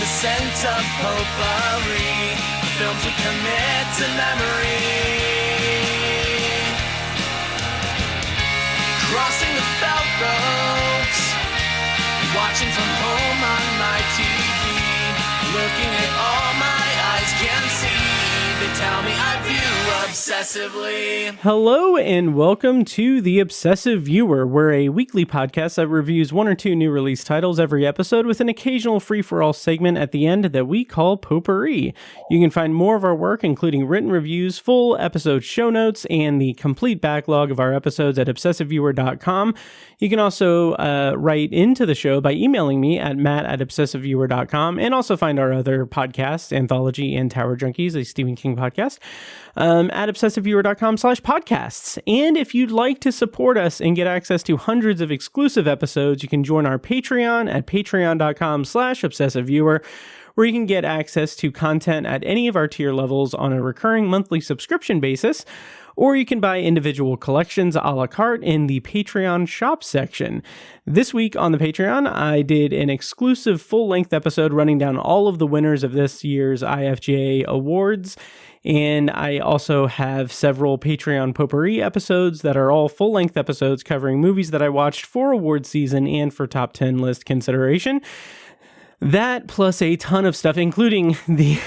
the scent of potpourri, films we commit to memory. Crossing the felt ropes, watching from home on my TV, looking at all my eyes can see. They tell me I view obsessively. Hello and welcome to The Obsessive Viewer. We're a weekly podcast that reviews one or two new release titles every episode with an occasional free-for-all segment at the end that we call Potpourri. You can find more of our work, including written reviews, full episode show notes, and the complete backlog of our episodes at obsessiveviewer.com. You can also write into the show by emailing me at matt@obsessiveviewer.com, and also find our other podcasts, Anthology and Tower Junkies, a Stephen King podcast, at obsessiveviewer.com/podcasts. And if you'd like to support us and get access to hundreds of exclusive episodes, you can join our Patreon at patreon.com/obsessiveviewer, where you can get access to content at any of our tier levels on a recurring monthly subscription basis, or you can buy individual collections a la carte in the Patreon shop section. This week on the Patreon, I did an exclusive full-length episode running down all of the winners of this year's IFJA Awards, and I also have several Patreon potpourri episodes that are all full-length episodes covering movies that I watched for award season and for top 10 list consideration. That plus a ton of stuff, including the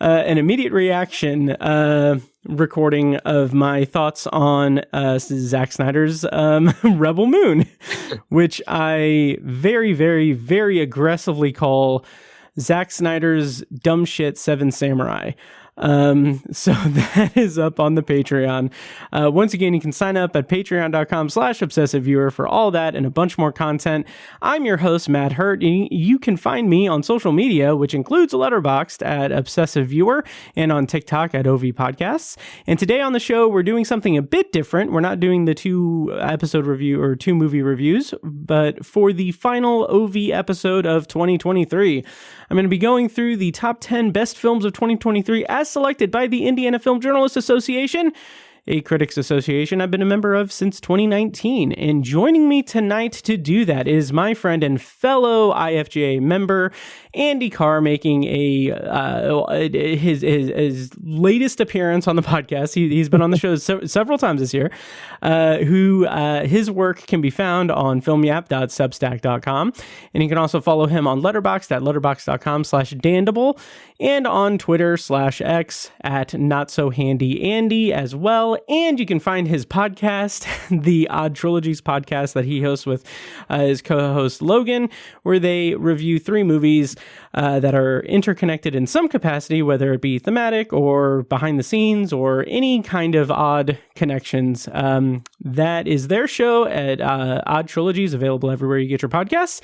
an immediate reaction recording of my thoughts on Zack Snyder's Rebel Moon, which I very, very, very aggressively call Zack Snyder's dumb shit Seven Samurai. So that is up on the Patreon. Once again, you can sign up at patreon.com/obsessiveviewer for all that and a bunch more content. I'm your host, Matt Hurt. You can find me on social media, which includes Letterboxd at Obsessive Viewer and on TikTok at OV Podcasts. And today on the show, we're doing something a bit different. We're not doing the two movie reviews, but for the final OV episode of 2023, I'm going to be going through the top 10 best films of 2023 as selected by the Indiana Film Journalists Association, a critics association I've been a member of since 2019. And joining me tonight to do that is my friend and fellow IFJA member, Andy Carr, making his latest appearance on the podcast. He's been on the show several times this year, his work can be found on filmyap.substack.com. And you can also follow him on Letterboxd at letterboxd.com/dandable and on Twitter/X at NotSoHandyAndy as well. And you can find his podcast, the Odd Trilogies podcast that he hosts with his co-host Logan, where they review three movies that are interconnected in some capacity, whether it be thematic or behind the scenes or any kind of odd connections. That is their show at Odd Trilogies, available everywhere you get your podcasts.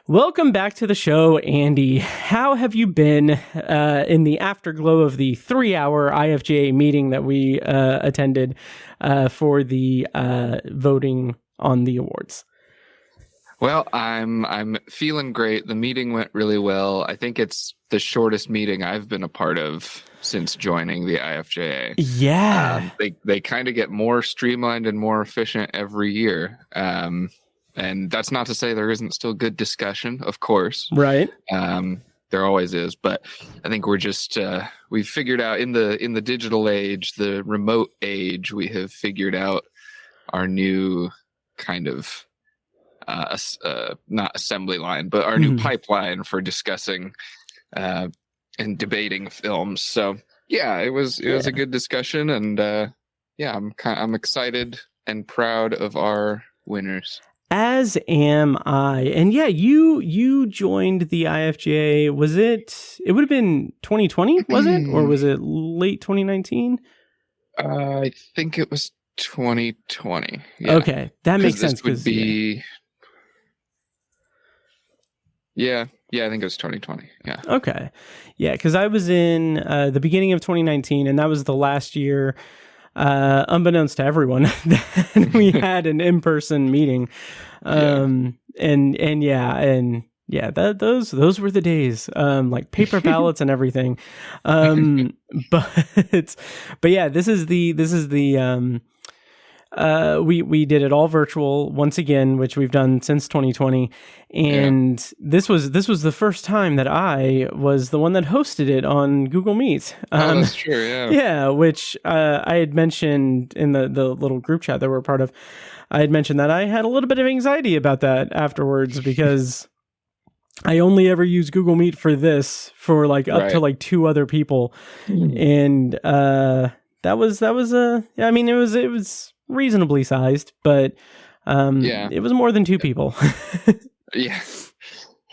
Welcome back to the show, Andy. How have you been in the afterglow of the 3-hour IFJA meeting that we attended for the voting on the awards? Well, I'm feeling great. The meeting went really well. I think it's the shortest meeting I've been a part of since joining the IFJA. Yeah. They kind of get more streamlined and more efficient every year. And that's not to say there isn't still good discussion, of course. Right. There always is, but I think we're just we've figured out in the digital age, the remote age, we have figured out our new kind of not assembly line, but our new pipeline for discussing and debating films. So yeah, it was a good discussion, and I'm excited and proud of our winners. As am I. And yeah, you joined the IFJA. Was it would have been 2020, was it? Or was it late 2019? I think it was 2020. Yeah. Okay, that makes sense. This would be... Yeah, I think it was 2020. Yeah. Okay. Yeah, because I was in the beginning of 2019, and that was the last year, unbeknownst to everyone, that we had an in-person meeting. Those were the days, like paper ballots and everything. But yeah, this is the we did it all virtual once again, which we've done since 2020, and this was the first time that I was the one that hosted it on Google Meet. That's true. Yeah. Yeah, which I had mentioned in the little group chat that we're part of. I had mentioned that I had a little bit of anxiety about that afterwards because I only ever use Google Meet for this for like up to like 2 other people, and that was I mean, it was reasonably sized, but it was more than 2 people. Yeah.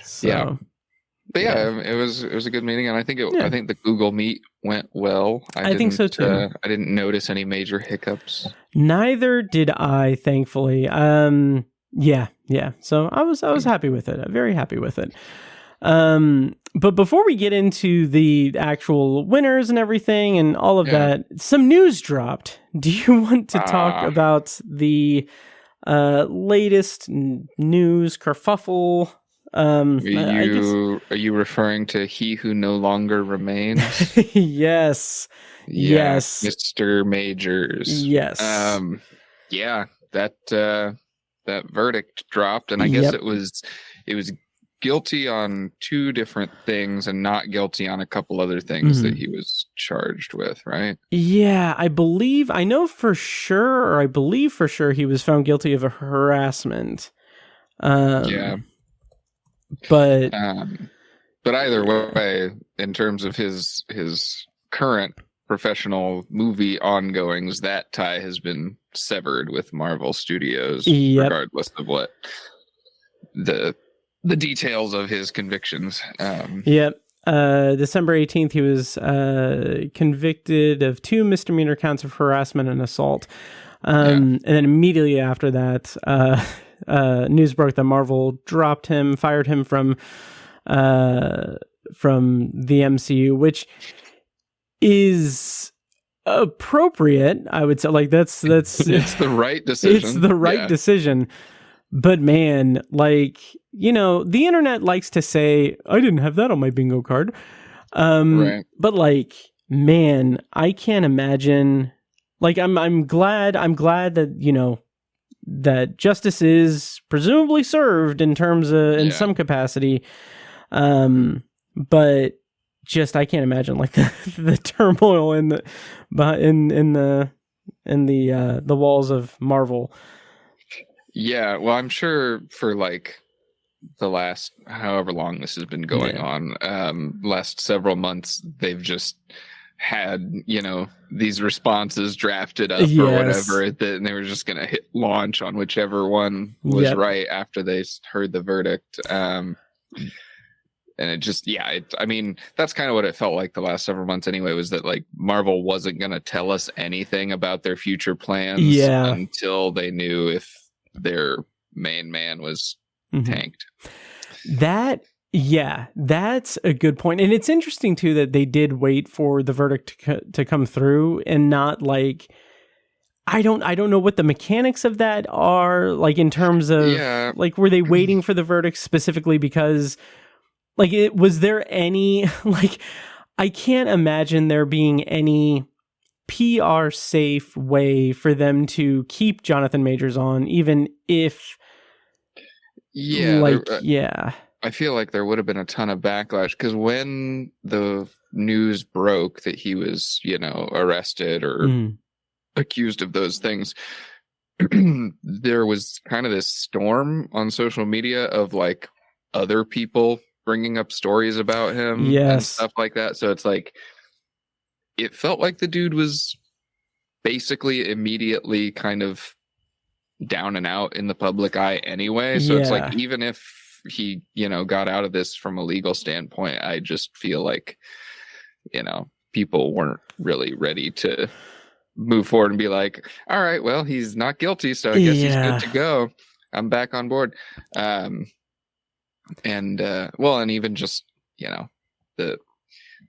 So, yeah. But it was a good meeting, and I think I think the Google Meet went well. I think so too. I didn't notice any major hiccups. Neither did I, thankfully. Yeah. So I was happy with it. Very happy with it. But before we get into the actual winners and everything and all of that, some news dropped. Do you want to talk about the latest news kerfuffle? Are you referring to He Who No Longer Remains? Yes. Yes. Mr. Majors. Yes. That verdict dropped, and I guess it was guilty on 2 different things and not guilty on a couple other things that he was charged with, right? Yeah, I believe for sure he was found guilty of a harassment. But either way, in terms of his current professional movie ongoings, that tie has been severed with Marvel Studios, regardless of what the details of his convictions. December 18th, he was convicted of 2 misdemeanor counts of harassment and assault. And then immediately after that, news broke that Marvel fired him from the MCU, which is appropriate, I would say. Like that's it's the right decision. It's the right decision. But man, like, you know, the internet likes to say, I didn't have that on my bingo card. But like, man, I can't imagine. Like, I'm glad that, you know, that justice is presumably served in terms of in some capacity. But just I can't imagine like the turmoil in the walls of Marvel. Yeah, well, I'm sure for like the last however long this has been going on, last several months, they've just had, you know, these responses drafted up or whatever, and they were just going to hit launch on whichever one was right after they heard the verdict. And it just, I mean, that's kind of what it felt like the last several months anyway, was that like Marvel wasn't going to tell us anything about their future plans until they knew if their main man was tanked. That's a good point. And it's interesting too that they did wait for the verdict to come through and not like, I don't know what the mechanics of that are, like in terms of like, were they waiting for the verdict specifically because like was there any, like, I can't imagine there being any PR safe way for them to keep Jonathan Majors on, even if I feel like there would have been a ton of backlash, because when the news broke that he was, you know, arrested or accused of those things, there was kind of this storm on social media of like other people bringing up stories about him and stuff like that. So it's like, it felt like the dude was basically immediately kind of down and out in the public eye anyway. So it's like, even if he, you know, got out of this from a legal standpoint, I just feel like, you know, people weren't really ready to move forward and be like, all right, well, he's not guilty, so I guess he's good to go. I'm back on board. And even just, you know, the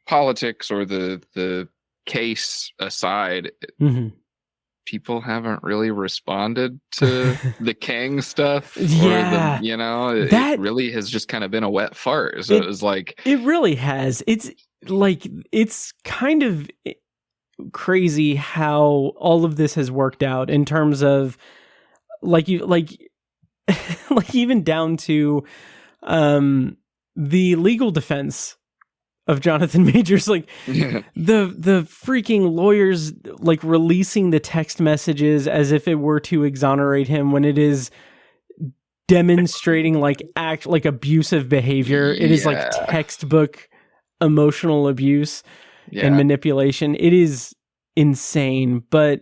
politics or the case aside, people haven't really responded to the Kang stuff. Yeah. Or the, you know, it really has just kind of been a wet fart. So it was like, it really has. It's like, it's kind of crazy how all of this has worked out in terms of like even down to the legal defense of Jonathan Majors, like the freaking lawyers like releasing the text messages as if it were to exonerate him when it is demonstrating like abusive behavior. It is like textbook emotional abuse and manipulation. It is insane, but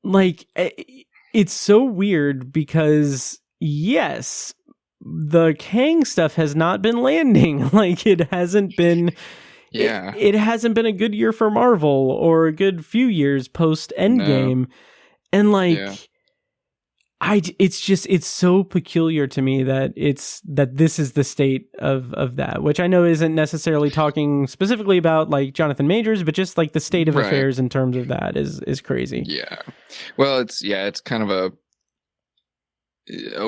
like it's so weird because yes, the Kang stuff has not been landing. Like it hasn't been it hasn't been a good year for Marvel or a good few years post Endgame. And like it's so peculiar to me that this is the state of that, which I know isn't necessarily talking specifically about like Jonathan Majors, but just like the state of affairs in terms of that is crazy. Yeah. Well, it's kind of a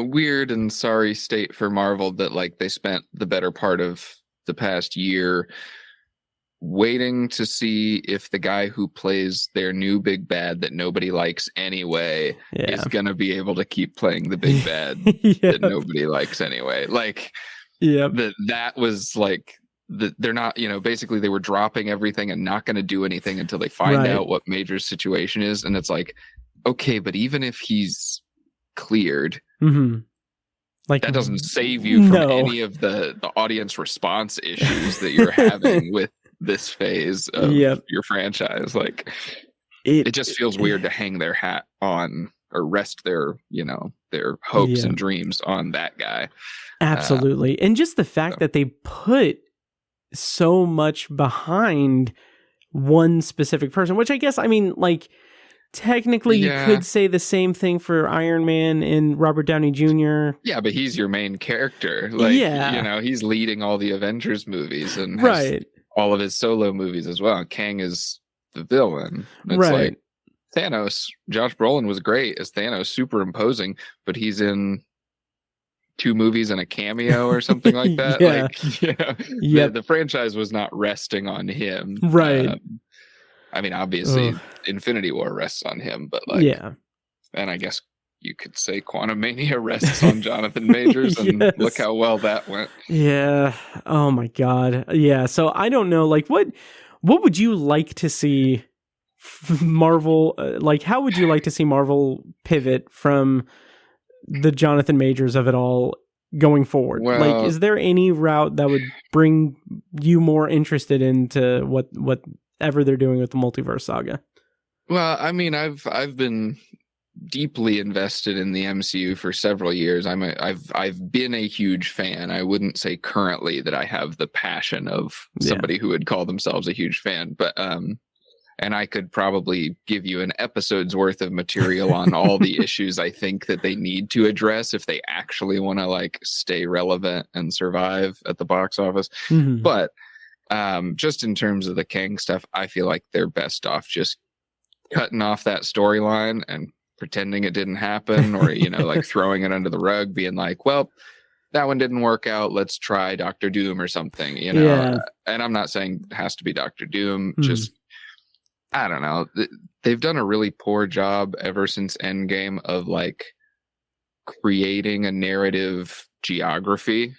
weird and sorry state for Marvel that like they spent the better part of the past year waiting to see if the guy who plays their new big bad that nobody likes anyway is going to be able to keep playing the big bad that nobody likes anyway. Like, that was like, they're not, basically they were dropping everything and not going to do anything until they find out what Major's situation is. And it's like, okay, but even if he's cleared, like that doesn't save you from any of the audience response issues that you're having with this phase of your franchise. Like it just feels weird to hang their hat on or rest their hopes and dreams on that guy. Absolutely. And just the fact that they put so much behind one specific person, which I guess, I mean, like technically you could say the same thing for Iron Man and Robert Downey Jr. Yeah, but he's your main character. Like, he's leading all the Avengers movies and has all of his solo movies as well. Kang is the villain. It's like Thanos. Josh Brolin was great as Thanos, super imposing, but he's in 2 movies and a cameo or something like that. The franchise was not resting on him. I mean, obviously, Infinity War rests on him, but like, and I guess you could say Quantumania rests on Jonathan Majors, and look how well that went. Yeah. Oh my God. Yeah. So I don't know. Like, what would you like to see Marvel? Like, how would you like to see Marvel pivot from the Jonathan Majors of it all going forward? Well, like, is there any route that would bring you more interested into whatever they're doing with the multiverse saga? Well, I mean, I've been deeply invested in the MCU for several years. I've been a huge fan. I wouldn't say currently that I have the passion of somebody who would call themselves a huge fan, but and I could probably give you an episode's worth of material on all the issues I think that they need to address if they actually want to like stay relevant and survive at the box office. But just in terms of the Kang stuff, I feel like they're best off just cutting off that storyline and pretending it didn't happen, or like throwing it under the rug, being like, well, that one didn't work out, let's try Doctor Doom or something, and I'm not saying it has to be Doctor Doom, just I don't know, they've done a really poor job ever since Endgame of like creating a narrative geography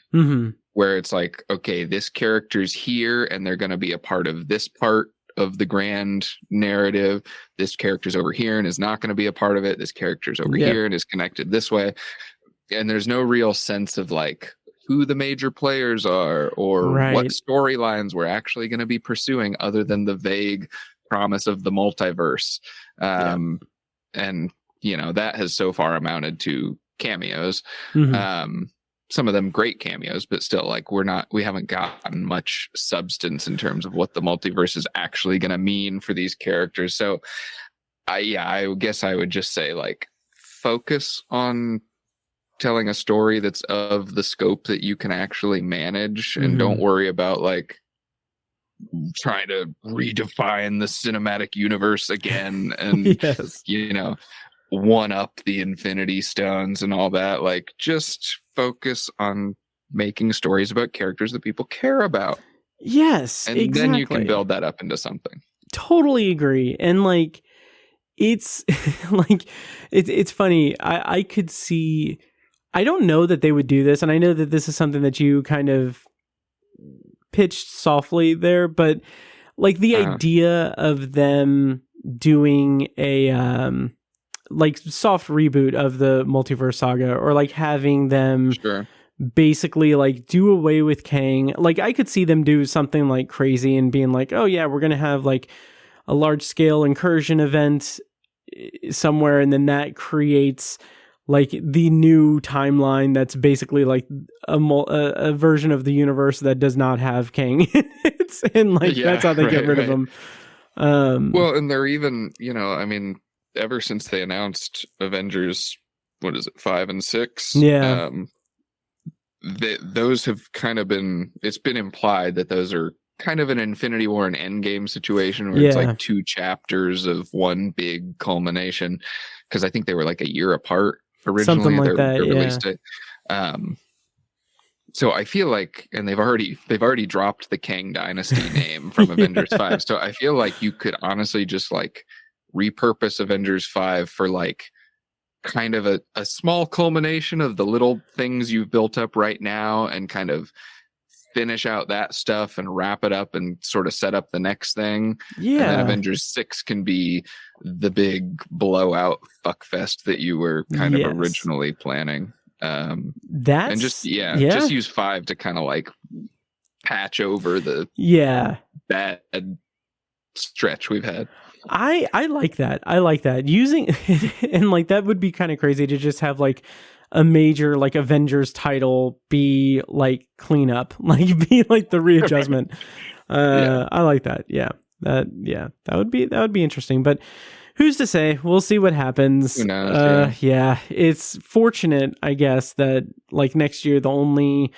where it's like, okay, this character's here and they're going to be a part of this part of the grand narrative. This character's over here and is not going to be a part of it. This character's over here and is connected this way. And there's no real sense of like who the major players are or what storylines we're actually going to be pursuing other than the vague promise of the multiverse. And, that has so far amounted to cameos. Some of them great cameos, but still, like, we haven't gotten much substance in terms of what the multiverse is actually going to mean for these characters. So I guess I would just say, like, focus on telling a story that's of the scope that you can actually manage, and don't worry about like trying to redefine the cinematic universe again and one up the Infinity Stones and all that. Like, just focus on making stories about characters that people care about. Yes, and then you can build that up into something. totally agree. And like, it's like, it's funny. I could see, I don't know that they would do this. And I know that this is something that you kind of pitched softly there, but like the idea of them doing a, like soft reboot of the multiverse saga, or like having them basically like do away with Kang. Like I could see them do something like crazy and being like, oh yeah, we're going to have like a large scale incursion event somewhere. And then that creates like the new timeline that's basically like a version of the universe that does not have Kang. And like, that's how they get rid of him. Well, and they're even, I mean, ever since they announced Avengers, 5 and 6? Yeah. Those have kind of been, it's been implied that those are kind of an Infinity War and Endgame situation where it's like 2 chapters of one big culmination. Because I think they were like a year apart originally. Something like that, release date. So I feel like, and they've already dropped the Kang Dynasty name from Avengers 5. So I feel like you could honestly just like repurpose Avengers 5 for like kind of a small culmination of the little things you've built up right now, and kind of finish out that stuff and wrap it up and sort of set up the next thing. Yeah. And then Avengers 6 can be the big blowout fuckfest that you were kind of originally planning. And just use 5 to kind of like patch over the bad stretch we've had. I like that. I like that. Using and like that would be kind of crazy to just have like a major like Avengers title be like cleanup, like be like the readjustment. I like that. That would be interesting. But who's to say? We'll see what happens. Who knows? It's fortunate, I guess, that like next year the only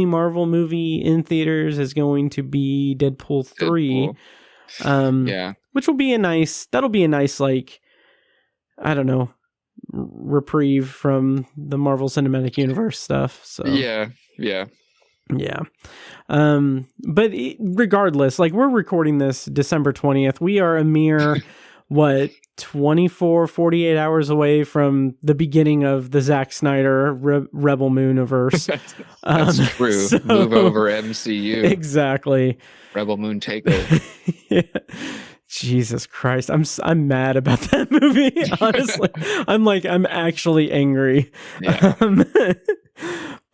Marvel movie in theaters is going to be Deadpool 3. Which will be a nice like, I don't know, reprieve from the Marvel Cinematic Universe stuff. So but regardless, like we're recording this December 20th. We are a mere 48 hours away from the beginning of the Zack Snyder Rebel Mooniverse. That's true. So, move over MCU. Exactly. Rebel Moon takeover. Jesus Christ. I'm mad about that movie. Honestly, I'm actually angry.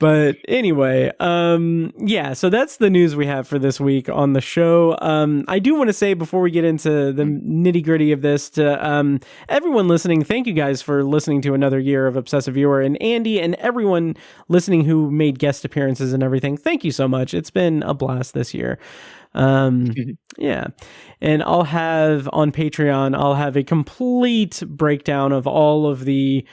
But anyway, so that's the news we have for this week on the show. I do want to say before we get into the nitty gritty of this to everyone listening, thank you guys for listening to another year of Obsessive Viewer, and Andy and everyone listening who made guest appearances and everything. Thank you so much. It's been a blast this year. And I'll have on Patreon, a complete breakdown of all of the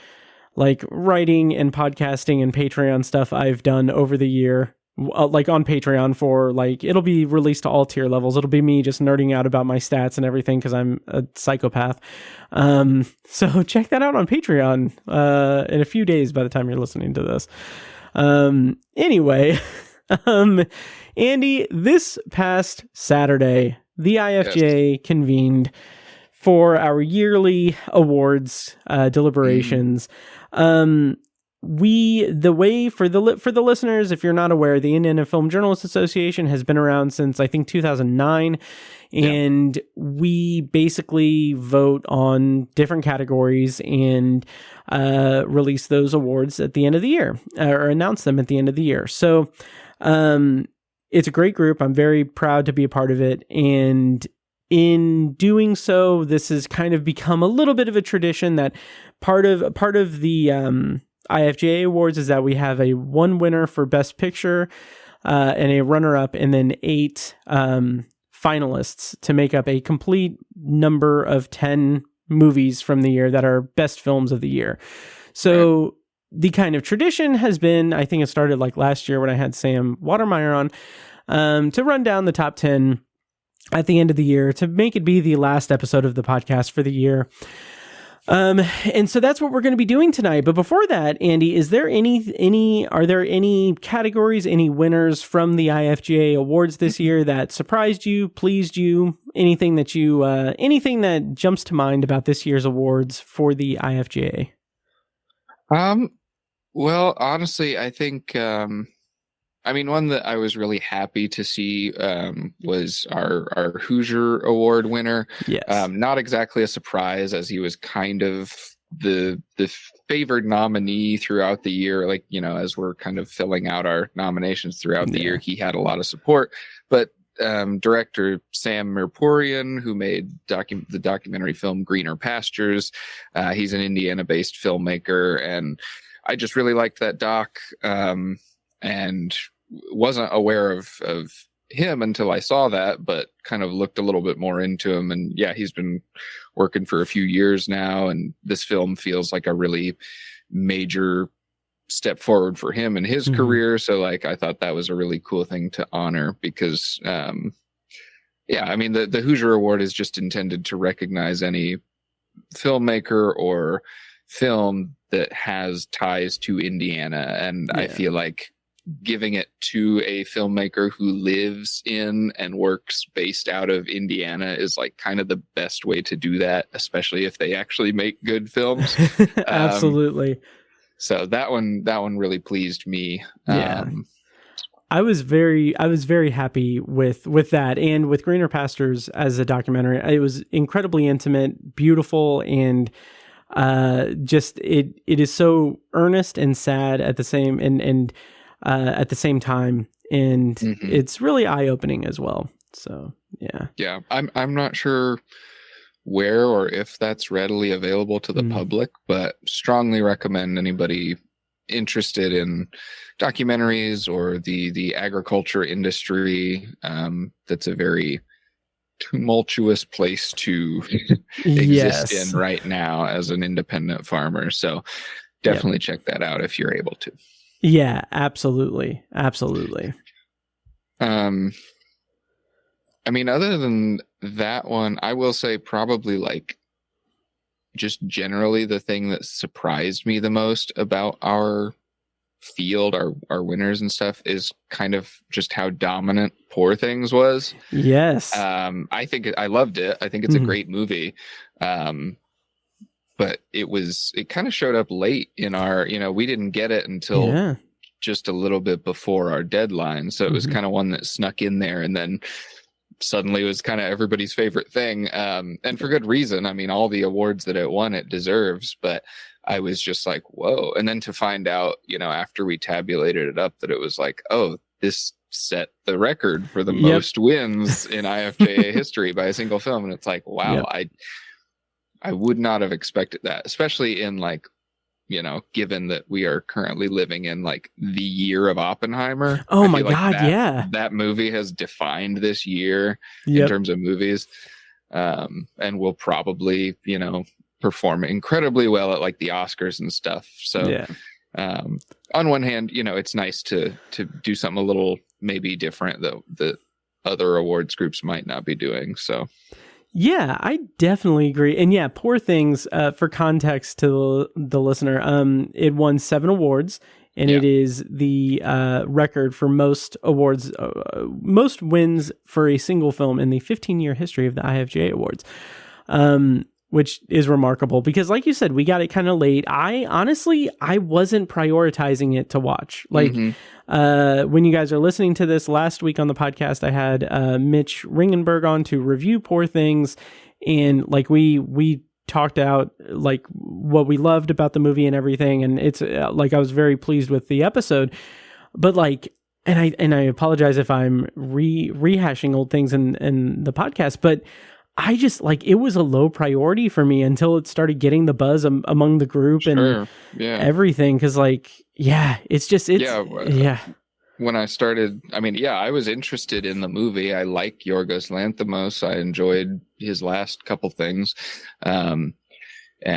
like writing and podcasting and Patreon stuff I've done over the year, like on Patreon for like, it'll be released to all tier levels. It'll be me just nerding out about my stats and everything, 'cause I'm a psychopath. So check that out on Patreon, in a few days by the time you're listening to this. Anyway, Andy, this past Saturday, the IFJA convened for our yearly awards deliberations. For the listeners, if you're not aware, the Indiana Film Journalists Association has been around since I think 2009, and we basically vote on different categories and release those awards at the end of the year, or announce them at the end of the year. So it's a great group. I'm very proud to be a part of it, and in doing so, this has kind of become a little bit of a tradition that part of the IFJA Awards is that we have one winner for Best Picture, and a runner-up, and then 8 finalists to make up a complete number of 10 movies from the year that are best films of the year. So the kind of tradition has been, I think it started like last year when I had Sam Watermeyer on, to run down the top 10 at the end of the year to make it be the last episode of the podcast for the year. And so that's what we're going to be doing tonight. But before that, Andy, is there are there any categories, any winners from the IFJA Awards this year that surprised you, pleased you, anything that jumps to mind about this year's awards for the IFJA? Well, honestly, I think, one that I was really happy to see was our Hoosier Award winner. Yes. Not exactly a surprise, as he was kind of the favored nominee throughout the year. Like, as we're kind of filling out our nominations throughout the year, he had a lot of support. But director Sam Mirpurian, who made the documentary film Greener Pastures, he's an Indiana-based filmmaker, and I just really liked that doc. And wasn't aware of him until I saw that, but kind of looked a little bit more into him. And yeah, he's been working for a few years now, and this film feels like a really major step forward for him in his career. So like, I thought that was a really cool thing to honor, because the Hoosier Award is just intended to recognize any filmmaker or film that has ties to Indiana. And I feel like giving it to a filmmaker who lives in and works based out of Indiana is like kind of the best way to do that, especially if they actually make good films. Absolutely. So that one really pleased me. Yeah. I was very happy with that, and with Greener Pastures as a documentary. It was incredibly intimate, beautiful, and just it is so earnest and sad at the same at the same time, and it's really eye-opening as well. So yeah, I'm not sure where or if that's readily available to the public, but strongly recommend anybody interested in documentaries or the agriculture industry. That's a very tumultuous place to exist in right now as an independent farmer. So definitely check that out if you're able to. Yeah, absolutely. Other than that one, I will say probably like just generally the thing that surprised me the most about our field, our winners and stuff, is kind of just how dominant Poor Things was. Yes. I loved it. I think it's a great movie. But it kind of showed up late in our, we didn't get it until just a little bit before our deadline. So it was kind of one that snuck in there, and then suddenly was kind of everybody's favorite thing. And for good reason. I mean, all the awards that it won, it deserves, but I was just like, whoa. And then to find out, after we tabulated it up, that it was like, oh, this set the record for the most wins in IFJA history by a single film. And it's like, wow, I would not have expected that, especially in like, given that we are currently living in like the year of Oppenheimer. Oh my God. That movie has defined this year in terms of movies. And will probably, perform incredibly well at like the Oscars and stuff. So on one hand, it's nice to do something a little maybe different that other awards groups might not be doing. So yeah, I definitely agree. And yeah, Poor Things, for context to the listener, it won 7 awards, and it is the record for most awards, most wins for a single film in the 15-year history of the IFJA Awards, which is remarkable because, like you said, we got it kind of late. I wasn't prioritizing it to watch. Like, when you guys are listening to this, last week on the podcast, I had Mitch Ringenberg on to review Poor Things, and like we talked out like what we loved about the movie and everything, and it's like I was very pleased with the episode, but like, and I apologize if I'm rehashing old things in the podcast, but I just like, it was a low priority for me until it started getting the buzz among the group and everything. Cause like, when I started, I was interested in the movie. I like Yorgos Lanthimos. I enjoyed his last couple things. And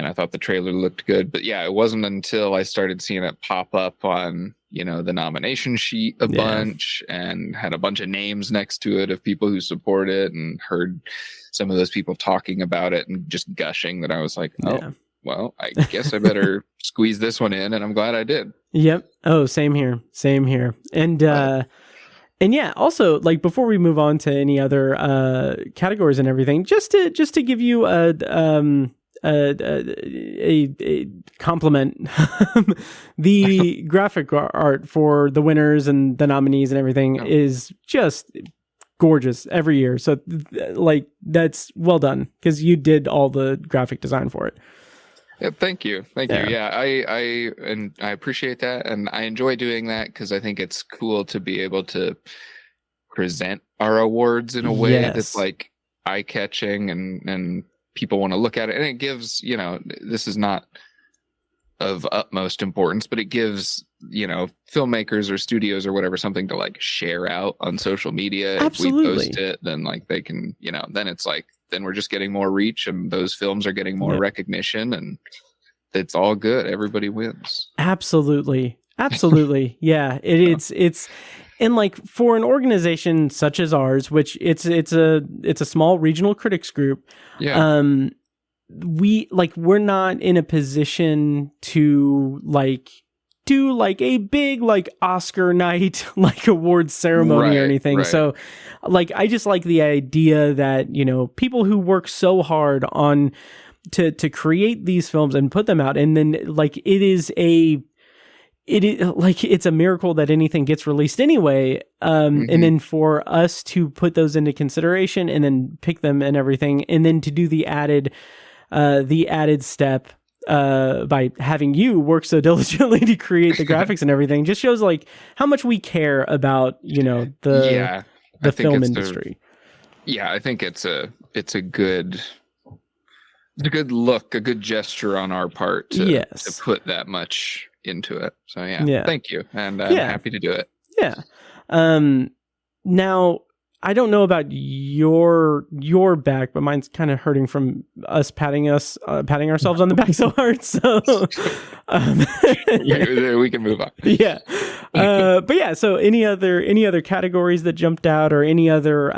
I thought the trailer looked good, but it wasn't until I started seeing it pop up on, the nomination sheet a bunch, and had a bunch of names next to it of people who support it, and heard some of those people talking about it and just gushing, that I was like, well, I guess I better squeeze this one in, and I'm glad I did. Yep. Oh, same here. Same here. And yeah, also, like, before we move on to any other categories and everything, just to give you a compliment, the graphic art for the winners and the nominees and everything is just gorgeous every year. So, like, that's well done, because you did all the graphic design for it. Yeah, thank you. Yeah, I appreciate that, and I enjoy doing that because I think it's cool to be able to present our awards in a way that's like eye-catching and people want to look at it, and it gives, you know, this is not of utmost importance, but it gives, you know, filmmakers or studios or whatever something to like share out on social media. Absolutely. If we post it, then like they can, you know, then it's like, then we're just getting more reach and those films are getting more recognition, and it's all good. Everybody wins. Absolutely. Yeah, it's and like for an organization such as ours, which it's a small regional critics group. Yeah. We're not in a position to like do like a big like Oscar night like awards ceremony or anything. Right. So like I just like the idea that, you know, people who work so hard on to create these films and put them out, and then like it's a miracle that anything gets released anyway. And then for us to put those into consideration and then pick them and everything, and then to do the added step by having you work so diligently to create the graphics and everything, just shows like how much we care about, you know, the film industry. I think it's a good look, a good gesture on our part to put that much into it. So thank you, and I'm happy to do it. Now I don't know about your back, but mine's kind of hurting from us patting ourselves on the back so hard. So we can move on. But yeah, so any other categories that jumped out, or any other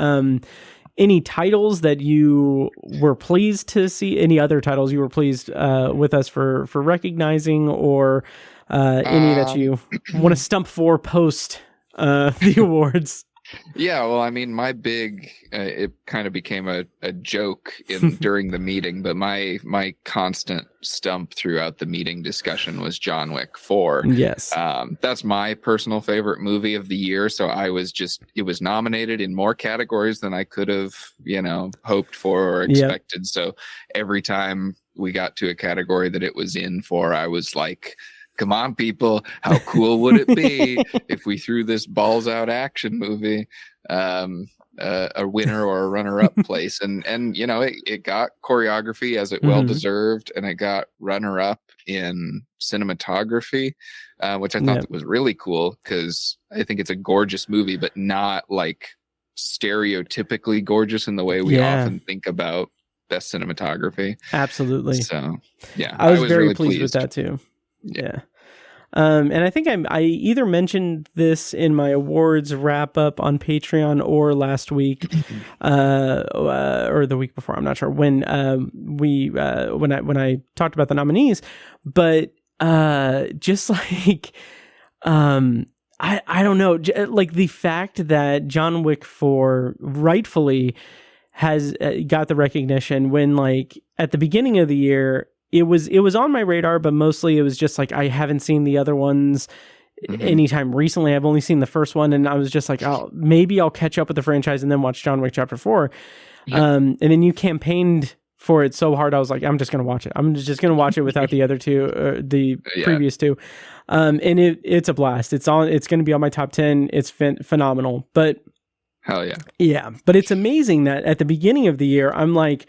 any titles that you were pleased to see, any other titles you were pleased with us for recognizing, or any that you want to stump for post the awards? Yeah, well, I mean, my big it kind of became a joke during the meeting, but my constant stump throughout the meeting discussion was John Wick 4. Yes. That's my personal favorite movie of the year, so it was nominated in more categories than I could have, you know, hoped for or expected. So every time we got to a category that it was in for, I was like, come on, people, how cool would it be if we threw this balls out action movie a winner or a runner-up place? And you know, it got choreography, as it well deserved, and it got runner-up in cinematography, which I thought was really cool, because I think it's a gorgeous movie, but not like stereotypically gorgeous in the way we often think about best cinematography. Absolutely. So I was very really pleased with that too. And I think I either mentioned this in my awards wrap up on Patreon or last week, or the week before. I'm not sure when when I talked about the nominees, but just like I don't know, like the fact that John Wick 4 rightfully has got the recognition, when like at the beginning of the year, it was on my radar, but mostly it was just like I haven't seen the other ones anytime recently. I've only seen the first one, and I was just like, oh, maybe I'll catch up with the franchise and then watch John Wick Chapter 4. And then you campaigned for it so hard, I was like, I'm just gonna watch it. I'm just gonna watch it without the other two, the previous two. And it's a blast. It's gonna be on my top 10. It's phenomenal. But hell yeah. Yeah, but it's amazing that at the beginning of the year, I'm like,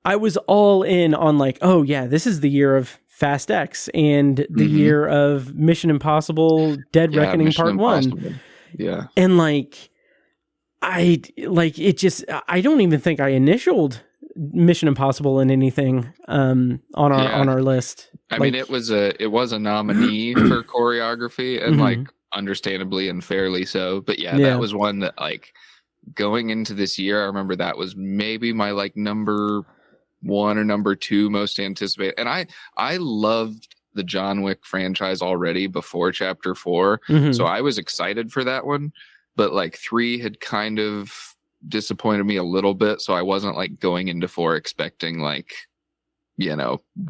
I was all in on like, oh yeah, this is the year of Fast X and the year of Mission Impossible Dead Reckoning Part 1. Yeah. And like, I don't even think I initialed Mission Impossible in anything on our list. I mean, it was a nominee for choreography, and like understandably and fairly so. But that was one that like going into this year, I remember that was maybe my like number one or number two most anticipated. And I loved the John Wick franchise already before Chapter 4. So I was excited for that one. But like 3 had kind of disappointed me a little bit. So I wasn't like going into 4 expecting like,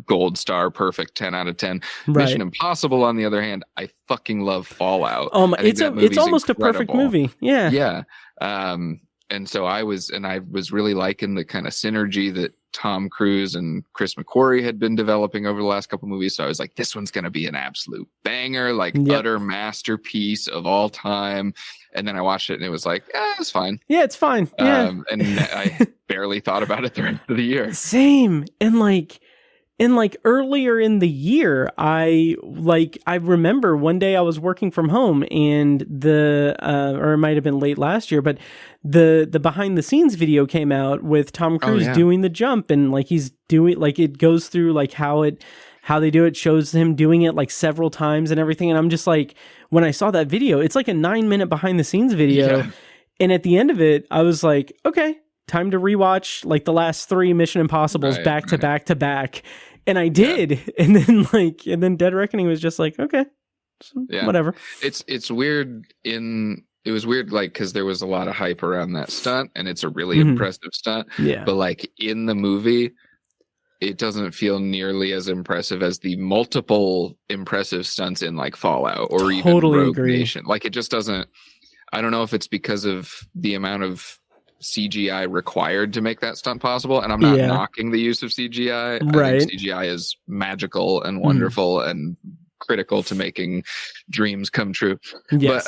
gold star, perfect 10 out of 10. Right. Mission Impossible, on the other hand, I fucking love Fallout. It's almost incredible. A perfect movie. Yeah. Yeah. And so I was really liking the kind of synergy that Tom Cruise and Chris McQuarrie had been developing over the last couple movies. So I was like, this one's going to be an absolute banger, like utter masterpiece of all time. And then I watched it and it was like, it's fine. Yeah, it's fine. Yeah. And I barely thought about it the rest of the year. Same. And like earlier in the year, I remember one day I was working from home and or it might have been late last year, but the behind the scenes video came out with Tom Cruise doing the jump, and like he's doing, like it goes through like how they do it, shows him doing it like several times and everything. And I'm just like, when I saw that video, it's like a 9-minute behind the scenes video. Yeah. And at the end of it, I was like, okay, time to rewatch like the last 3 Mission Impossibles back to back to back. And I did. Yeah. And then Dead Reckoning was just like, okay, whatever. It's weird it was weird, like, because there was a lot of hype around that stunt, and it's a really impressive stunt. Yeah. But like in the movie, it doesn't feel nearly as impressive as the multiple impressive stunts in like Fallout or even Rogue Nation. Like it just doesn't. I don't know if it's because of the amount of CGI required to make that stunt possible, and I'm not knocking the use of CGI. Right. I think CGI is magical and wonderful and critical to making dreams come true. Yes.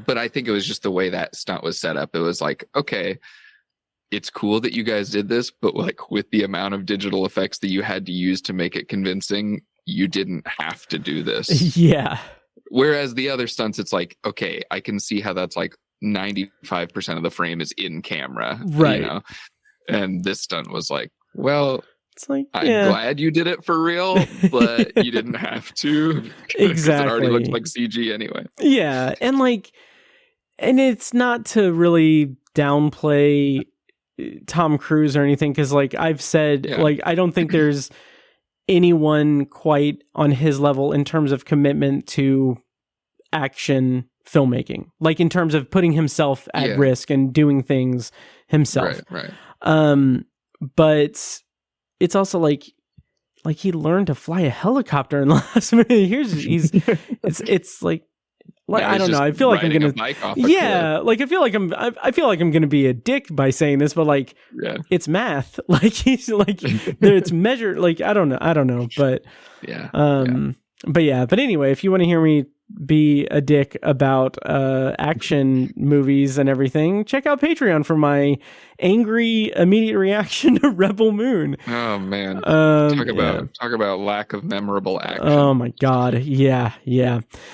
But I think it was just the way that stunt was set up. It was like, okay, it's cool that you guys did this, but like with the amount of digital effects that you had to use to make it convincing, you didn't have to do this. Yeah. Whereas the other stunts, it's like, okay, I can see how that's like 95% of the frame is in camera. Right. And this stunt was like, well, it's like, I'm glad you did it for real, but you didn't have to. Exactly. It already looked like CG anyway. Yeah. And it's not to really downplay Tom Cruise or anything, because like I've said, like I don't think there's anyone quite on his level in terms of commitment to action filmmaking, like in terms of putting himself at risk and doing things himself. Right. But it's also like he learned to fly a helicopter in the last minute. It's like I don't know. I feel like I'm gonna like I feel like I'm gonna be a dick by saying this, but like it's math. Like he's like it's measured. Like I don't know, but but anyway, if you want to hear me be a dick about action movies and everything, check out Patreon for my angry immediate reaction to Rebel Moon. Oh man, talk about lack of memorable action. Oh my god, yeah,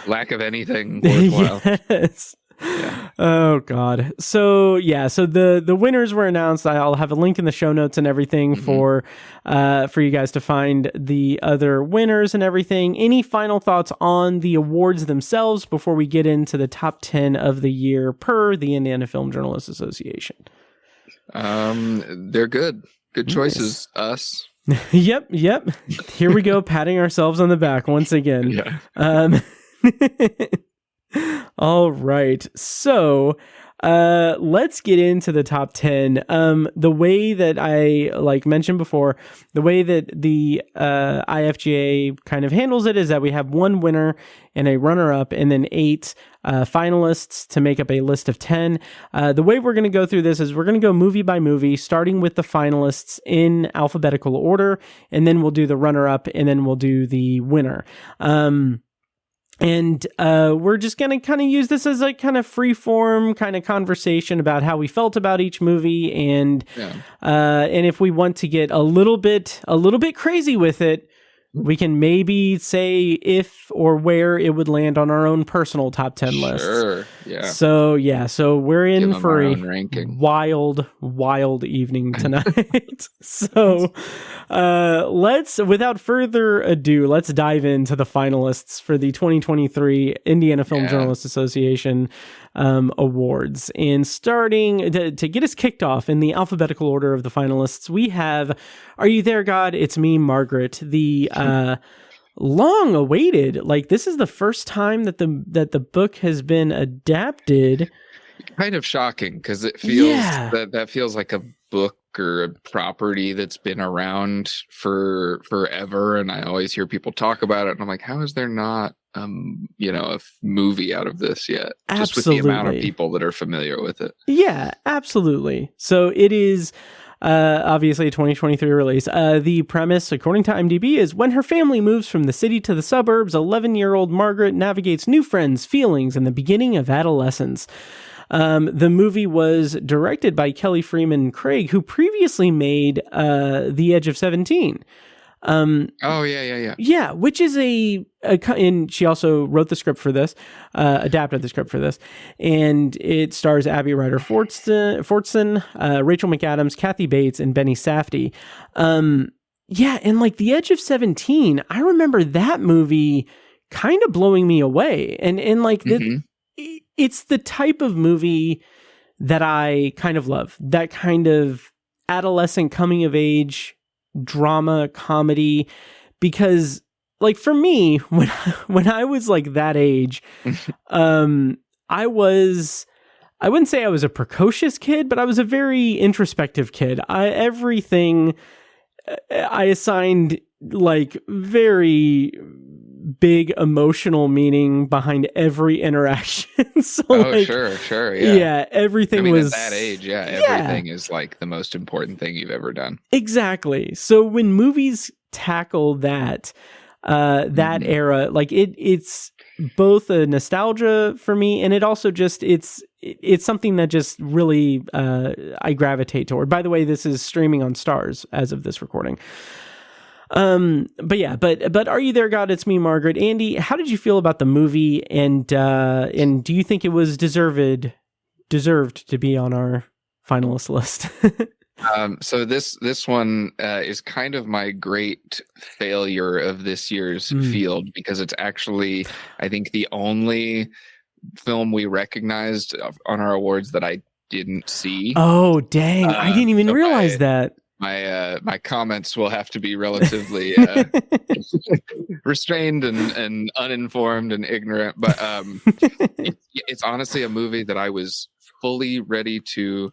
lack of anything worthwhile. Yes. Yeah. Oh god. So the winners were announced. I'll have a link in the show notes and everything for you guys to find the other winners and everything. Any final thoughts on the awards themselves before we get into the top 10 of the year per the Indiana Film Journalists Association? They're good choices. Nice. Us. Yep. Here we go, patting ourselves on the back once again. Yeah. All right. So, let's get into the top 10. The way that I mentioned before, the way that the IFJA kind of handles it is that we have one winner and a runner-up and then 8 finalists to make up a list of 10. The way we're going to go through this is we're going to go movie by movie, starting with the finalists in alphabetical order, and then we'll do the runner-up, and then we'll do the winner. And we're just going to kind of use this as a kind of free-form kind of conversation about how we felt about each movie, and if we want to get a little bit crazy with it, we can maybe say if or where it would land on our own personal top 10 lists. Yeah. So we're in for a ranking. wild evening tonight. So without further ado, let's dive into the finalists for the 2023 Indiana Film Journalists Association Awards. And starting to get us kicked off in the alphabetical order of the finalists, we have Are You There, God? It's Me, Margaret, the long awaited, like, this is the first time that the book has been adapted. Kind of shocking, because it feels that feels like a book or a property that's been around for forever, and I always hear people talk about it, and I'm like, how is there not a movie out of this yet? Absolutely. Just with the amount of people that are familiar with it. Yeah, absolutely. So it is obviously a 2023 release. The premise, according to IMDb, is when her family moves from the city to the suburbs, 11-year-old Margaret navigates new friends, feelings, and the beginning of adolescence. The movie was directed by Kelly Freeman Craig, who previously made The Edge of 17. Yeah, which is and she also wrote the script for this, adapted the script for this, and it stars Abby Ryder Fortson, Rachel McAdams, Kathy Bates, and Benny Safdie. And like The Edge of 17, I remember that movie kind of blowing me away, and like it's the type of movie that I kind of love, that kind of adolescent coming of age drama comedy, because like for me, when I was like that age, I wouldn't say I was a precocious kid, but I was a very introspective kid. Everything I assigned like very big emotional meaning behind every interaction. So sure. Yeah, everything was at that age. Yeah, everything is like the most important thing you've ever done. Exactly. So when movies tackle that era, like it's both a nostalgia for me, and it also just it's something that just really I gravitate toward. By the way, this is streaming on Stars as of this recording. But Are You There, God? It's Me, Margaret. Andy, how did you feel about the movie, and do you think it was deserved to be on our finalist list? So this one is kind of my great failure of this year's field, because it's actually, I think, the only film we recognized on our awards that I didn't see. Oh, dang. I didn't even realize that. My comments will have to be relatively restrained and uninformed and ignorant, but it's honestly a movie that I was fully ready to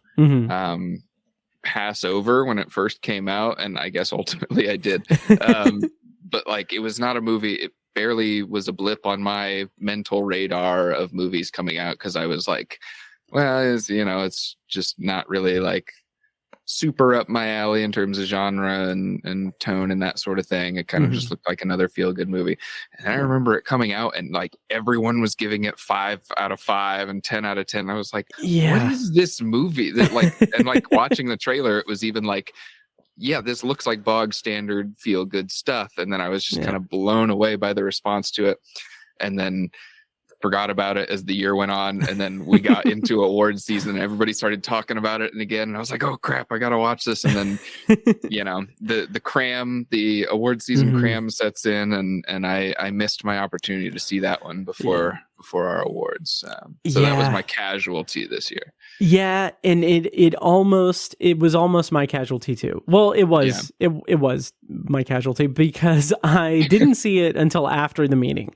pass over when it first came out, and I guess ultimately I did. But like, it was not a movie. It barely was a blip on my mental radar of movies coming out, because I was like, well, it's just not really like super up my alley in terms of genre and tone and that sort of thing. It kind of just looked like another feel-good movie. And I remember it coming out, and like everyone was giving it 5 out of 5 and 10 out of 10. I was like, what is this movie? That like, and like watching the trailer, it was even like, yeah, this looks like bog standard feel-good stuff. And then I was just kind of blown away by the response to it, and then forgot about it as the year went on, and then we got into awards season and everybody started talking about it, and again, and I was like, oh crap, I gotta watch this. And then the award season cram sets in, and I missed my opportunity to see that one before our awards. So that was my casualty this year. Yeah, and it was almost my casualty too. Well, it was it was my casualty, because I didn't see it until after the meeting.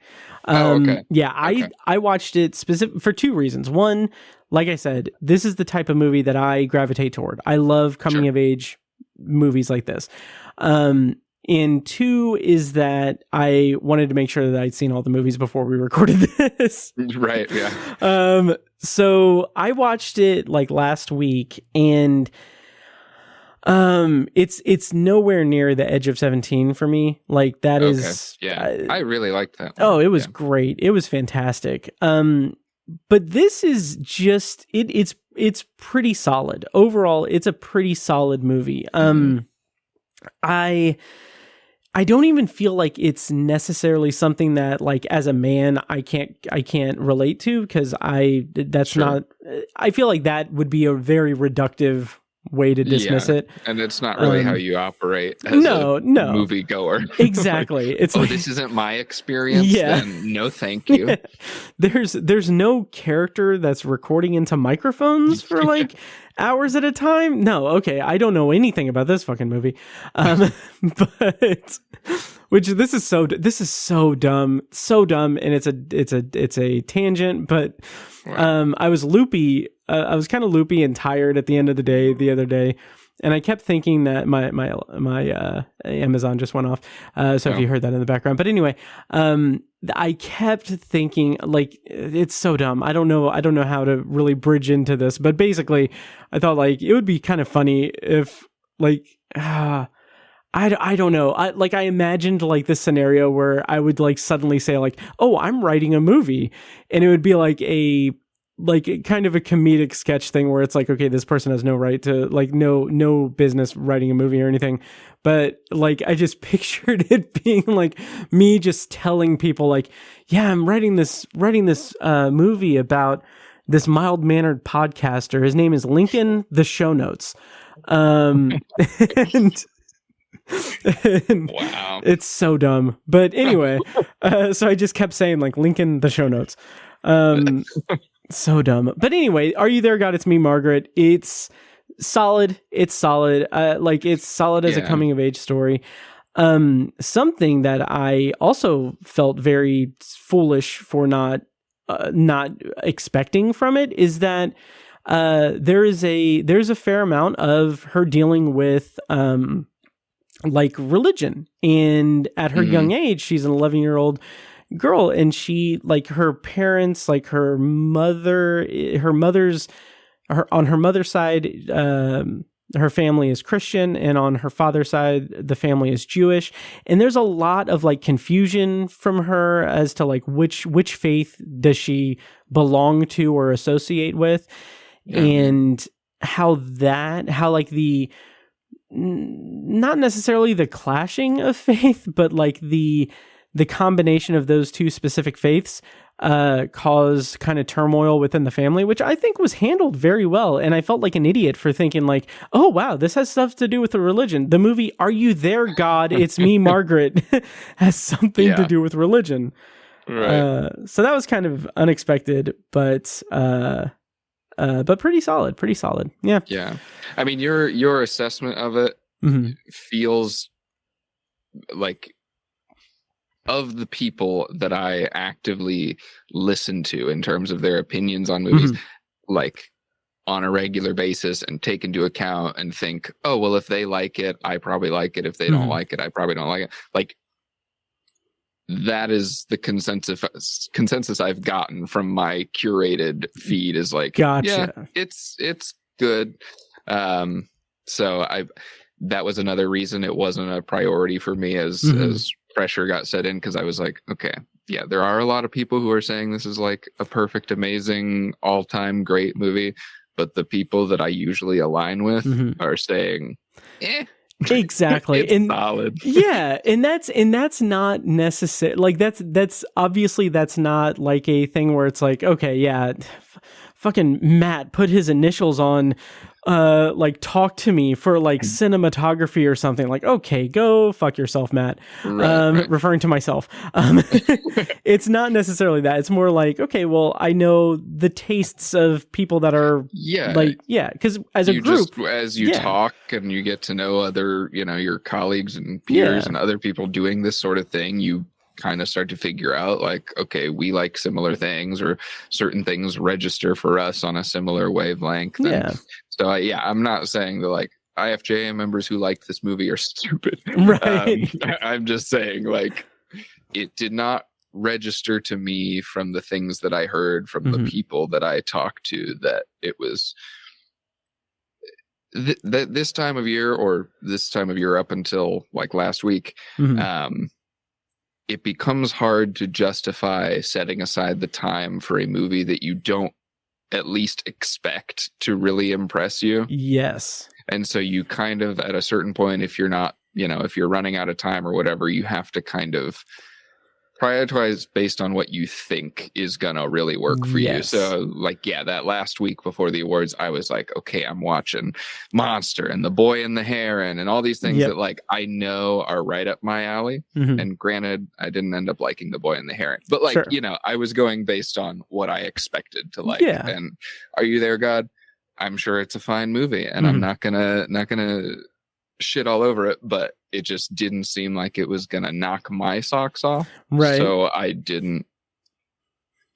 Okay. I watched it specific for 2 reasons. One, like I said, this is the type of movie that I gravitate toward. I love coming of age movies like this. And 2 is that I wanted to make sure that I'd seen all the movies before we recorded this. Right, yeah. So I watched it like last week, and it's nowhere near The Edge of 17 for me. Like that is I really liked that one. Oh, it was great. It was fantastic. But this is just it's pretty solid. Overall, it's a pretty solid movie. I don't even feel like it's necessarily something that, like, as a man, I can't relate to, because that's Sure. not, I feel like that would be a very reductive way to dismiss it. And it's not really how you operate as no, movie goer. Exactly. Like, It's oh, like, this isn't my experience. Yeah. Then no, thank you. there's no character that's recording into microphones for like hours at a time. No, okay, I don't know anything about this fucking movie. But this is so dumb, and it's a tangent. But I was loopy. I was kind of loopy and tired at the end of the day the other day, and I kept thinking that my Amazon just went off. So if you heard that in the background, but anyway, I kept thinking, like, it's so dumb. I don't know how to really bridge into this, but basically, I thought, like, it would be kind of funny if, like, I don't know. I imagined, like, this scenario where I would, like, suddenly say, like, oh, I'm writing a movie, and it would be like kind of a comedic sketch thing where it's like, okay, this person has no right to, like, no business writing a movie or anything. But, like, I just pictured it being like me just telling people, like, yeah, I'm writing this movie about this mild-mannered podcaster. His name is Lincoln the Show Notes. And Wow. It's so dumb. But anyway, so I just kept saying, like, Lincoln the Show Notes. So dumb. But anyway, Are You There, God? It's Me, Margaret. It's solid. It's solid. It's solid as a coming of age story. Something that I also felt very foolish for not expecting from it is that there's a fair amount of her dealing with like religion, and at her young age, she's an 11-year-old girl, and she, like, her parents, like, on her mother's side, her family is Christian, and on her father's side, the family is Jewish. And there's a lot of, like, confusion from her as to, like, which faith does she belong to or associate with, and how like the, not necessarily the clashing of faith, but like the combination of those two specific faiths cause kind of turmoil within the family, which I think was handled very well. And I felt like an idiot for thinking, like, oh, wow, this has stuff to do with the religion. The movie Are You There, God? It's Me, Margaret has something to do with religion. Right. So that was kind of unexpected, but pretty solid. Yeah. Yeah. I mean, your assessment of it feels like, of the people that I actively listen to in terms of their opinions on movies, like, on a regular basis, and take into account and think, oh, well, if they like it, I probably like it. If they don't like it, I probably don't like it. Like, that is the consensus I've gotten from my curated feed, is like, gotcha. Yeah, it's good. So that was another reason it wasn't a priority for me as pressure got set in, because I was like, okay, yeah, there are a lot of people who are saying this is like a perfect, amazing, all-time great movie, but the people that I usually align with are saying, exactly. It's solid. Yeah, and that's not necessary. Like, that's obviously, that's not like a thing where it's like, okay, yeah, fucking Matt put his initials on like, talk to me for, like, cinematography or something. Like, okay, go fuck yourself, Matt. Right. Referring to myself. It's not necessarily that. It's more like, okay, well, I know the tastes of people that are because as a group, as you talk and you get to know other, your colleagues and peers and other people doing this sort of thing, you kind of start to figure out, like, okay, we like similar things, or certain things register for us on a similar wavelength. So I'm not saying that, like, IFJA members who like this movie are stupid. Right. I'm just saying, like, it did not register to me from the things that I heard from the people that I talked to, that it was this time of year, or this time of year up until, like, last week, it becomes hard to justify setting aside the time for a movie that you don't at least expect to really impress you. Yes. And so you kind of, at a certain point, if you're not if you're running out of time or whatever, you have to kind of prioritize based on what you think is gonna really work for you. So like, that last week before the awards, I was like, okay, I'm watching Monster and The Boy and the Heron and all these things that like I know are right up my alley. And granted, I didn't end up liking The Boy and the Heron, but like, I was going based on what I expected to like. And Are You There, God? I'm sure it's a fine movie, and I'm not gonna shit all over it, but it just didn't seem like it was gonna knock my socks off. Right. So I didn't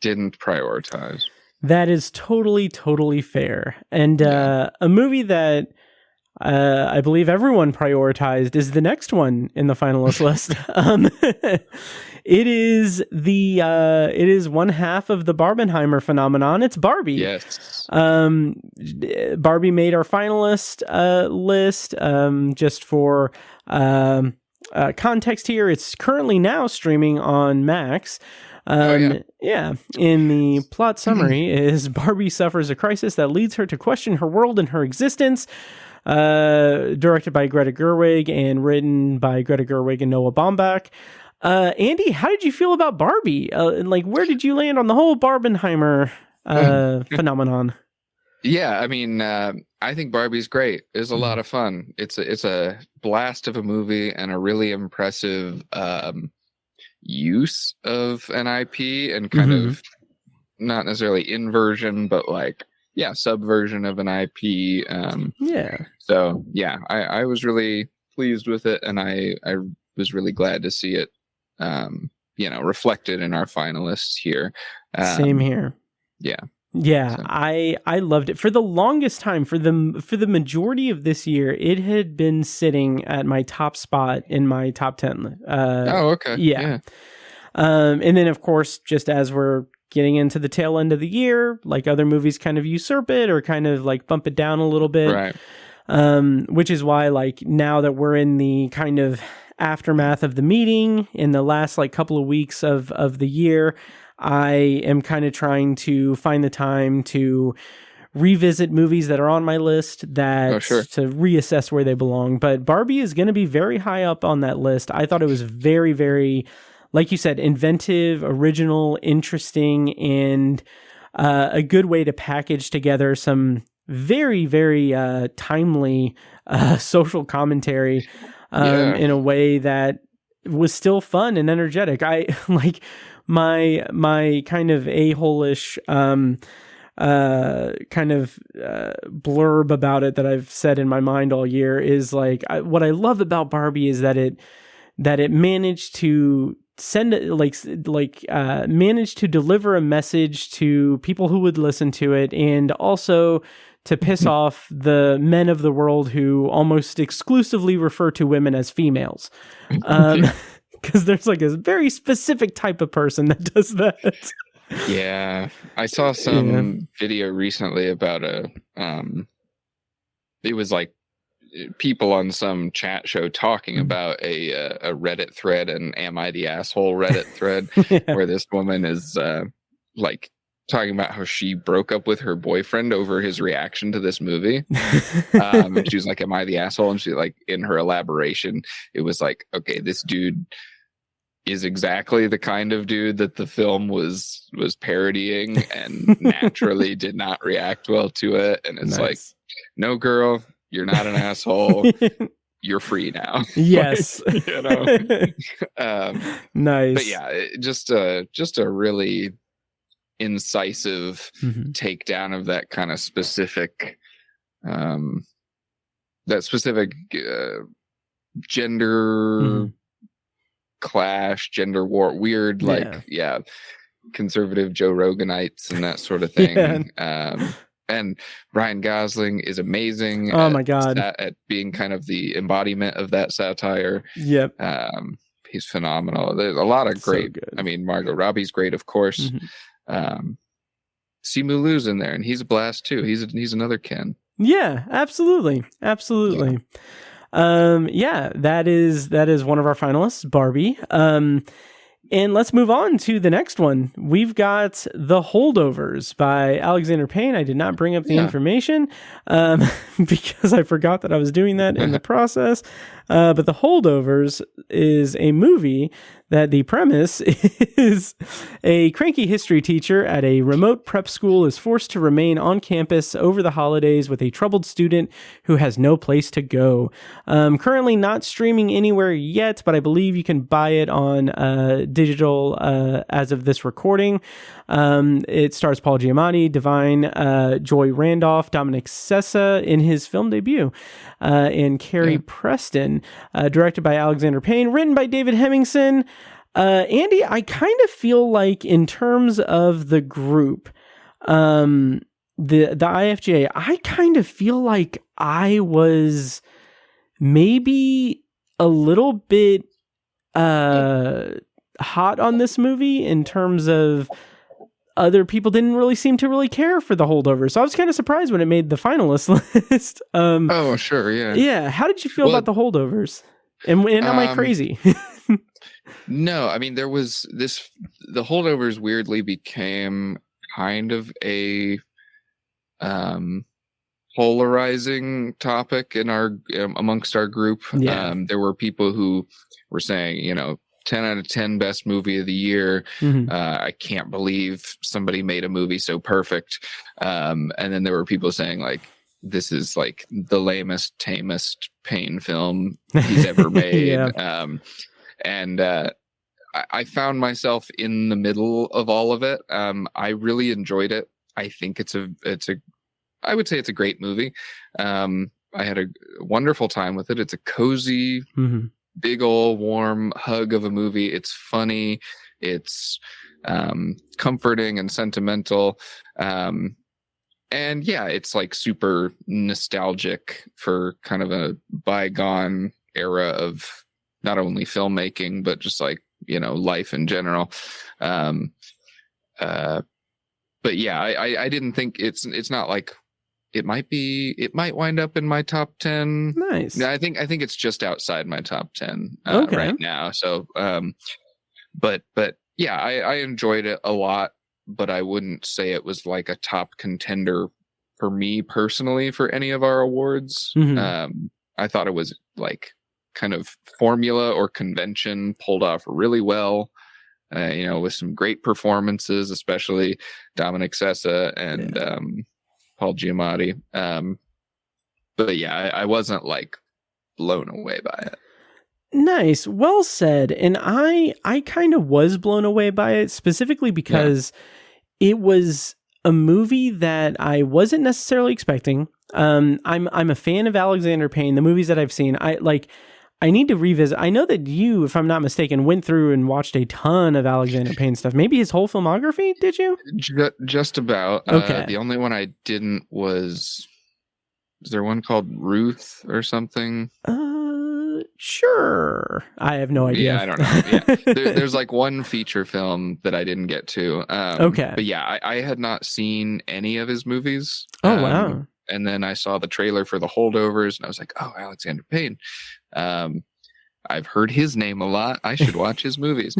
prioritize. That is totally fair. And a movie that I believe everyone prioritized is the next one in the finalist list. It is one half of the Barbenheimer phenomenon. It's Barbie. Yes. Barbie made our finalist list. Just for context here, it's currently now streaming on Max. In the plot summary is Barbie suffers a crisis that leads her to question her world and her existence. Directed by Greta Gerwig and written by Greta Gerwig and Noah Baumbach. Andy, how did you feel about Barbie? Like, where did you land on the whole Barbenheimer phenomenon? Yeah, I mean, I think Barbie's great. It's a lot of fun. It's a blast of a movie and a really impressive use of an IP and kind of not necessarily inversion, but like, subversion of an IP. So I was really pleased with it, and I was really glad to see it, reflected in our finalists here. Same here. Yeah. Yeah, so. I loved it. For the longest time, for the majority of this year, it had been sitting at my top spot in my top 10. Okay. Yeah. And then, of course, just as we're getting into the tail end of the year, like other movies kind of usurp it or kind of like bump it down a little bit. Right. Which is why, like, now that we're in the kind of aftermath of the meeting in the last like couple of weeks of the year, I am kind of trying to find the time to revisit movies that are on my list to reassess where they belong. But Barbie is going to be very high up on that list. I thought it was very, very, like you said, inventive, original, interesting, and a good way to package together some very, very timely social commentary in a way that was still fun and energetic. I like my kind of a-hole-ish kind of blurb about it that I've said in my mind all year is like, what I love about Barbie is that it managed to managed to deliver a message to people who would listen to it, and also to piss off the men of the world who almost exclusively refer to women as females. Because there's like a very specific type of person that does that. Yeah. I saw some video recently about it was like people on some chat show talking about a Reddit thread, and Am I the Asshole Reddit thread, where this woman is like talking about how she broke up with her boyfriend over his reaction to this movie. And she was like, am I the asshole? And she, like, in her elaboration, it was like, okay, this dude is exactly the kind of dude that the film was parodying, and naturally did not react well to it. And it's like, no, girl, you're not an asshole. You're free now. Yes. Nice. But yeah, just a really incisive takedown of that kind of specific gender clash, gender war, weird, conservative Joe Roganites and that sort of thing. And Ryan Gosling is amazing. Oh my God. At being kind of the embodiment of that satire. Yep. He's phenomenal. There's a lot of great, Margot Robbie's great, of course. Simu Liu's in there, and he's a blast too. He's another Ken. Yeah, absolutely. That is one of our finalists, Barbie. And let's move on to the next one. We've got The Holdovers by Alexander Payne. I did not bring up the information because I forgot that I was doing that in the process. But The Holdovers is a movie that the premise is a cranky history teacher at a remote prep school is forced to remain on campus over the holidays with a troubled student who has no place to go. Currently not streaming anywhere yet, but I believe you can buy it on digital as of this recording. It stars Paul Giamatti, Divine, Joy Randolph, Dominic Sessa in his film debut, and Carrie Preston, directed by Alexander Payne, written by David Hemmingson. Andy, I kind of feel like in terms of the group, the IFJA, I kind of feel like I was maybe a little bit hot on this movie in terms of other people didn't really seem to really care for The Holdovers. So I was kind of surprised when it made the finalist list. Oh, sure. Yeah. Yeah. How did you feel about The Holdovers? And am I crazy? No, I mean, there was this, The Holdovers weirdly became kind of a polarizing topic in our, amongst our group. Yeah. There were people who were saying, 10 out of 10 best movie of the year. I can't believe somebody made a movie so perfect. And then there were people saying like, this is like the lamest, tamest Payne film he's ever made. Yeah. And I found myself in the middle of all of it. I really enjoyed it. I think I would say it's a great movie. I had a wonderful time with it. It's a cozy, big old warm hug of a movie. It's funny. It's comforting and sentimental. And yeah, it's like super nostalgic for kind of a bygone era of not only filmmaking, but just like, life in general. But yeah, I didn't think it's not like it might wind up in my top 10. Nice. I think it's just outside my top 10 okay. right now. So, but yeah, I enjoyed it a lot, but I wouldn't say it was like a top contender for me personally for any of our awards. I thought it was like kind of formula or convention pulled off really well, with some great performances, especially Dominic Sessa and Paul Giamatti. But yeah, I wasn't like blown away by it. Nice. Well said. And I kind of was blown away by it, specifically because it was a movie that I wasn't necessarily expecting. I'm a fan of Alexander Payne. The movies that I've seen, I need to revisit. I know that you, if I'm not mistaken, went through and watched a ton of Alexander Payne stuff. Maybe his whole filmography, did you? Just about. Okay. The only one I didn't was there one called Ruth or something? Sure. I have no idea. Yeah, I don't know. Yeah. There's like one feature film that I didn't get to. Okay. But yeah, I had not seen any of his movies. Oh, wow. And then I saw the trailer for The Holdovers and I was like, oh, Alexander Payne. I've heard his name a lot. I should watch his movies.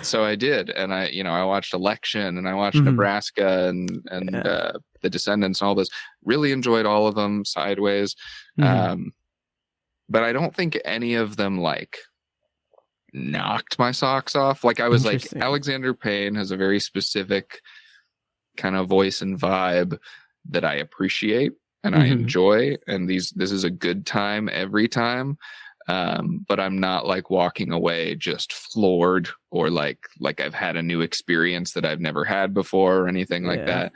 So I did. And I watched Election and I watched Nebraska and The Descendants and all this. Really enjoyed all of them. Sideways. But I don't think any of them like knocked my socks off. Like I was like, Alexander Payne has a very specific kind of voice and vibe that I appreciate and I enjoy. And this is a good time every time. But I'm not like walking away just floored or like I've had a new experience that I've never had before or anything like that.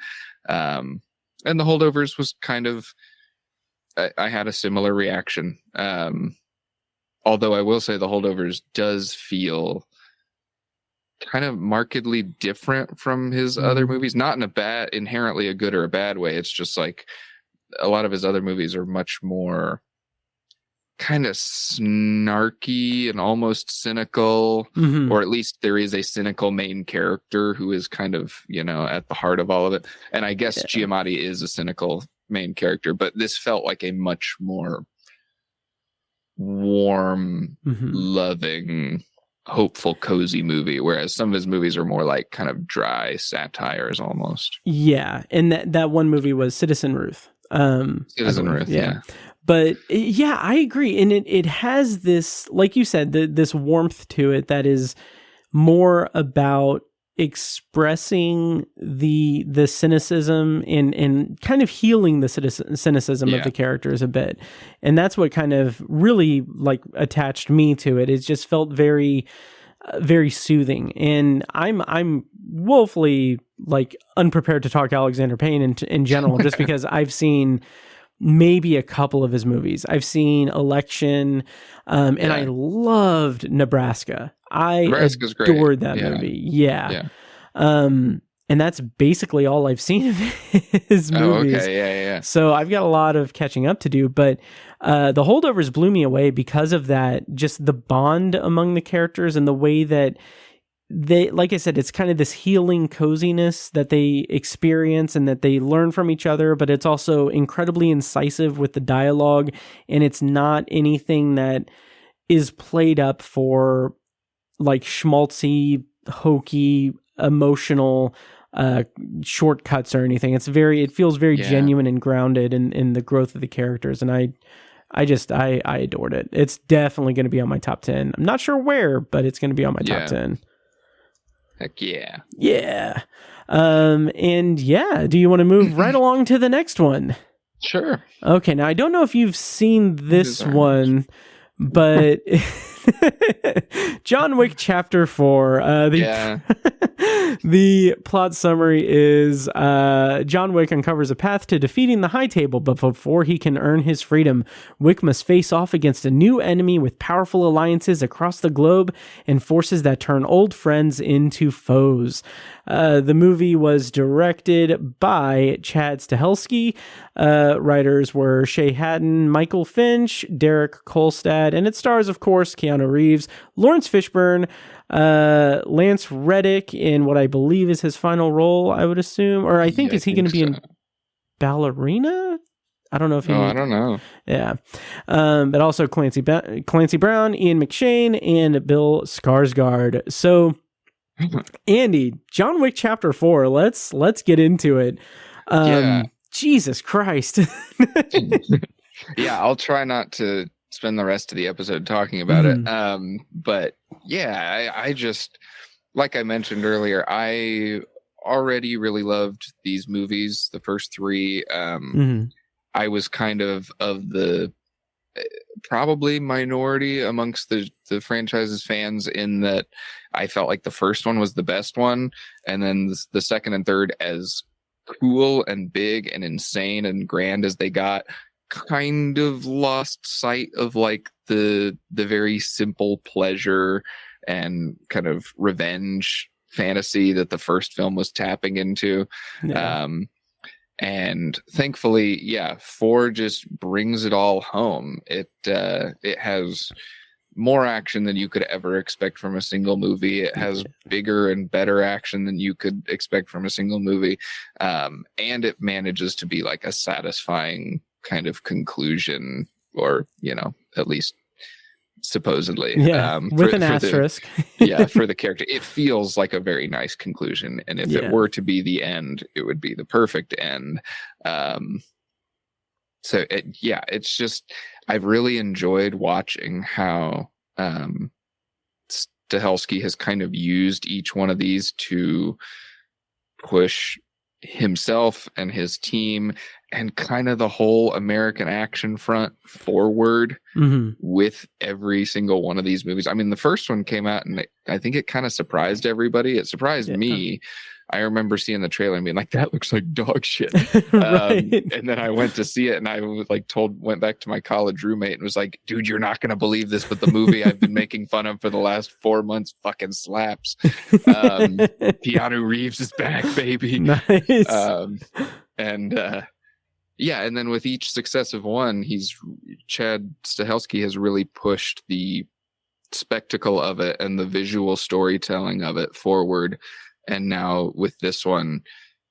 And The Holdovers was kind of, I had a similar reaction. Although I will say The Holdovers does feel kind of markedly different from his other movies, not in a inherently a good or a bad way. It's just like a lot of his other movies are much more kind of snarky and almost cynical, or at least there is a cynical main character who is kind of, at the heart of all of it. And I guess Giamatti is a cynical main character, but this felt like a much more warm, loving, hopeful, cozy movie, whereas some of his movies are more like kind of dry satires almost. Yeah, and that one movie was Citizen Ruth. Citizen Ruth, yeah. But yeah, I agree. And it has this, like you said, this warmth to it that is more about expressing the cynicism and kind of healing the cynicism of the characters a bit. And that's what kind of really like attached me to it. It just felt very soothing. And I'm woefully like unprepared to talk Alexander Payne in general, just because I've seen maybe a couple of his movies. I've seen Election, and I loved Nebraska. I adored that movie. Yeah. And that's basically all I've seen of his movies. Okay. So I've got a lot of catching up to do, but the Holdovers blew me away because of that, just the bond among the characters and the way that they, like I said, it's kind of this healing coziness that they experience and that they learn from each other, but it's also incredibly incisive with the dialogue, and it's not anything that is played up for like schmaltzy, hokey, emotional shortcuts or anything. It feels very genuine and grounded in the growth of the characters, and I adored it. It's definitely going to be on my top 10. I'm not sure where, but it's going to be on my top 10. Heck yeah. Yeah. And yeah, do you want to move right along to the next one? Sure. Okay, now I don't know if you've seen this one, but John Wick Chapter 4. The plot summary is John Wick uncovers a path to defeating the High Table, but before he can earn his freedom, Wick must face off against a new enemy with powerful alliances across the globe and forces that turn old friends into foes. The movie was directed by Chad Stahelski. Writers were Shay Haddon, Michael Finch, Derek Kolstad, and it stars, of course, Keanu Reeves, Lawrence Fishburne, Lance Reddick in what I believe is his final role, I would assume. Or I think, is he going to be in Ballerina? I don't know if he... I don't know. Yeah. But also Clancy Brown, Ian McShane, and Bill Skarsgård. So... Andy, John Wick Chapter 4, let's get into it. Jesus Christ. Yeah, I'll try not to spend the rest of the episode talking about it. But yeah, I just, like I mentioned earlier, I already really loved these movies, the first three. I was kind of the probably minority amongst the franchise's fans in that I felt like the first one was the best one, and then the second and third, as cool and big and insane and grand as they got, kind of lost sight of like the very simple pleasure and kind of revenge fantasy that the first film was tapping into. And thankfully, 4 just brings it all home. It has more action than you could ever expect from a single movie. It has bigger and better action than you could expect from a single movie. And it manages to be like a satisfying kind of conclusion, or, at least supposedly. With an asterisk. For the character. It feels like a very nice conclusion. And if it were to be the end, it would be the perfect end. It's just, I've really enjoyed watching how Stahelski has kind of used each one of these to push himself and his team and kind of the whole American action front forward with every single one of these movies. I mean, the first one came out and I think it kind of surprised everybody. It surprised me. I remember seeing the trailer and being like, that looks like dog shit. And then I went to see it and I was like went back to my college roommate and was like, dude, you're not going to believe this, but the movie I've been making fun of for the last 4 months fucking slaps. Keanu Reeves is back, baby. Nice. And then with each successive one, Chad Stahelski has really pushed the spectacle of it and the visual storytelling of it forward. And now with this one,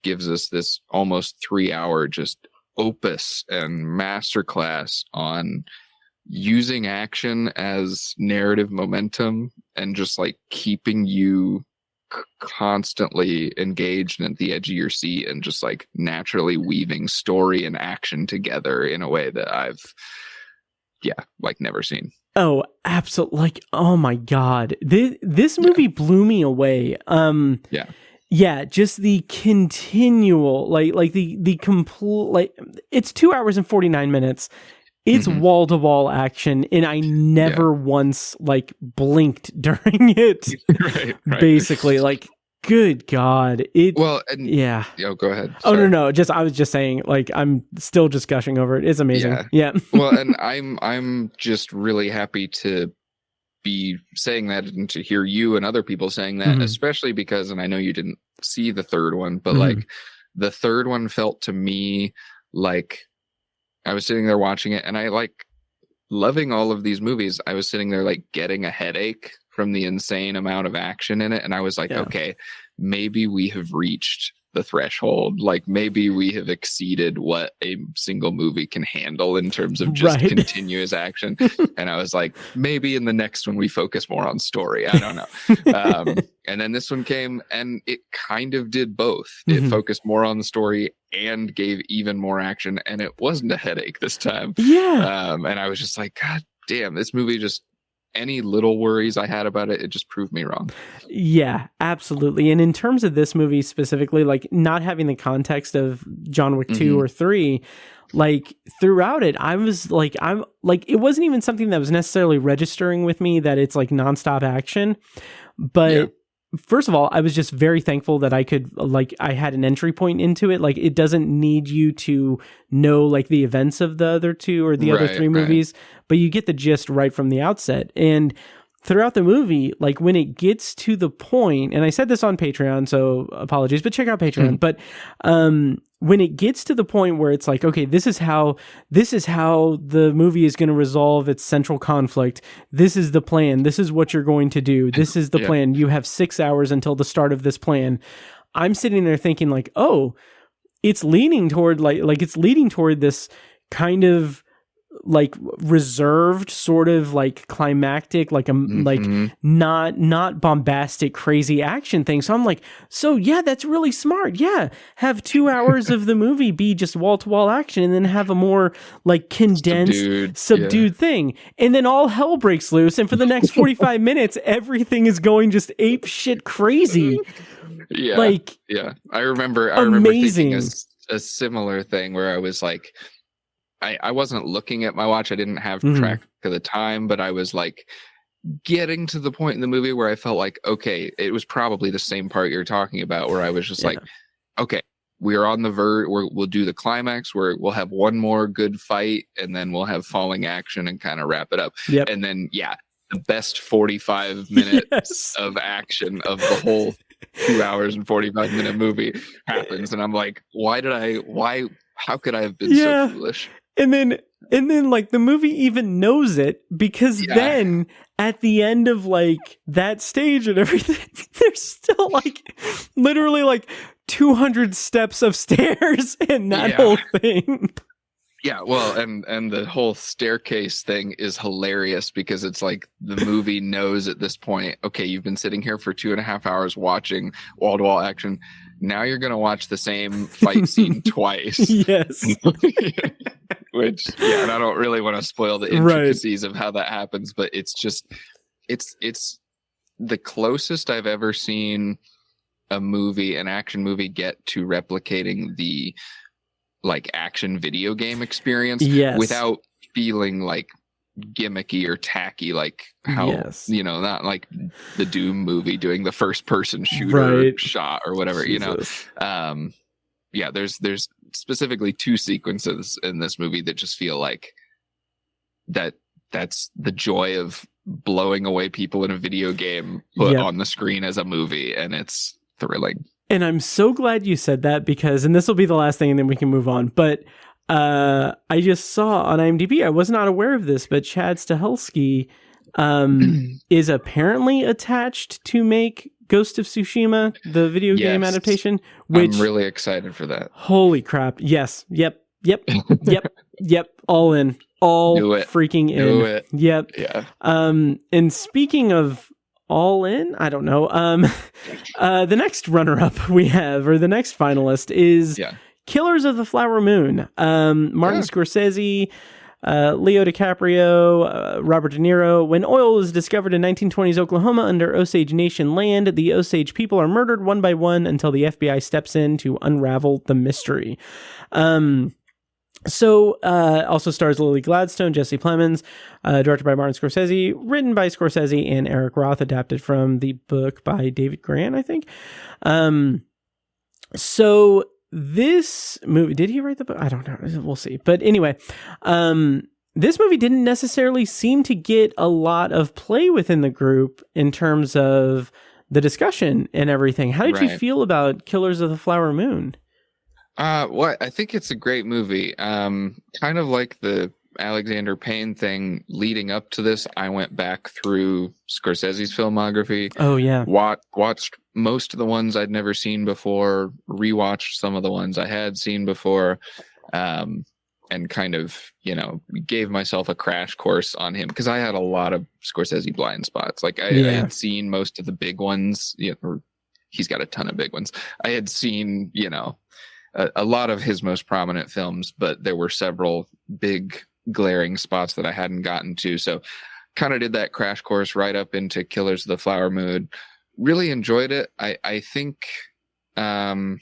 gives us this almost 3-hour just opus and masterclass on using action as narrative momentum and just like keeping you constantly engaged and at the edge of your seat and just like naturally weaving story and action together in a way that I've like never seen. Oh, absolutely. Like, oh my God. This movie blew me away. Yeah, just the continual, like the complete, like, it's 2 hours and 49 minutes. It's wall-to-wall action, and I never once, like, blinked during it. Right. Basically, like, good God. Oh, go ahead. Oh, no. I was just saying, like, I'm still just gushing over it. It's amazing. Yeah. Well, and I'm just really happy to be saying that and to hear you and other people saying that, especially because, and I know you didn't see the third one, but like the third one felt to me like I was sitting there watching it, and I like loving all of these movies. I was sitting there like getting a headache from the insane amount of action in it. And I was like, okay, maybe we have reached the threshold. Like maybe we have exceeded what a single movie can handle in terms of just continuous action. And I was like, maybe in the next one we focus more on story. I don't know. And then this one came and it kind of did both. It focused more on the story and gave even more action. And it wasn't a headache this time. Yeah. And I was just like, God damn, this movie just, any little worries I had about it, it just proved me wrong. Yeah, absolutely. And in terms of this movie specifically, like not having the context of John Wick 2 or 3, like throughout it, I was like, it wasn't even something that was necessarily registering with me that it's like nonstop action. But first of all, I was just very thankful that I could, like, I had an entry point into it. Like, it doesn't need you to know, like, the events of the other two or the other three movies, but you get the gist right from the outset. And throughout the movie, like, when it gets to the point, and I said this on Patreon, so apologies, but check out Patreon. But when it gets to the point where it's like, okay, this is how the movie is going to resolve its central conflict. This is the plan. This is what you're going to do. This is the plan. You have 6 hours until the start of this plan. I'm sitting there thinking like, oh, it's leaning toward like it's leading toward this kind of like reserved sort of like climactic, like like not bombastic, crazy action thing. So I'm like, so yeah, that's really smart. Yeah. Have 2 hours of the movie be just wall to wall action and then have a more like condensed, subdued thing. And then all hell breaks loose. And for the next 45 minutes, everything is going just ape shit crazy. I remember thinking a similar thing where I was like, I wasn't looking at my watch. I didn't have track of the time, but I was like getting to the point in the movie where I felt like, okay, it was probably the same part you're talking about where I was just like, okay, we're on the verge. We'll do the climax where we'll have one more good fight and then we'll have falling action and kind of wrap it up. And then, the best 45 minutes of action of the whole 2 hours and 45-minute movie happens. And I'm like, how could I have been so foolish? And then like the movie even knows it because then at the end of like that stage and everything, there's still like literally like 200 steps of stairs in that whole thing. Yeah, well, and the whole staircase thing is hilarious because it's like the movie knows at this point, okay, you've been sitting here for 2.5 hours watching wall-to-wall action. Now you're going to watch the same fight scene twice. Yes. Which, and I don't really want to spoil the intricacies of how that happens, but it's just, it's the closest I've ever seen an action movie get to replicating the like action video game experience without feeling like gimmicky or tacky, like how not like the Doom movie doing the first person shooter shot or whatever. There's specifically 2 sequences in this movie that just feel like that's the joy of blowing away people in a video game put on the screen as a movie, and it's thrilling. And I'm so glad you said that because, and this will be the last thing and then we can move on, but I just saw on IMDb, I was not aware of this, but Chad Stahelski is apparently attached to make Ghost of Tsushima, the video game adaptation. Which, I'm really excited for that. Holy crap. Yes. Yep. All in. All freaking in. Do it. Yep. Yeah. And speaking of all in. I don't know. The next runner-up we have, or the next finalist, is Killers of the Flower Moon. Martin Scorsese, Leo DiCaprio, Robert De Niro. When oil is discovered in 1920s Oklahoma under Osage Nation land, the Osage people are murdered one by one until the FBI steps in to unravel the mystery. Also stars Lily Gladstone, Jesse Plemons, directed by Martin Scorsese, written by Scorsese and Eric Roth, adapted from the book by David Grant, I think. So this movie, did he write the book? I don't know. We'll see. But anyway, this movie didn't necessarily seem to get a lot of play within the group in terms of the discussion and everything. How did you feel about Killers of the Flower Moon? Well, I think it's a great movie. Kind of like the Alexander Payne thing leading up to this, I went back through Scorsese's filmography. Oh, yeah. Watched most of the ones I'd never seen before, rewatched some of the ones I had seen before, and kind of, gave myself a crash course on him, because I had a lot of Scorsese blind spots. Like, I had seen most of the big ones, or he's got a ton of big ones. I had seen, a lot of his most prominent films, but there were several big glaring spots that I hadn't gotten to. So kind of did that crash course right up into Killers of the Flower Moon. Really enjoyed it. I think I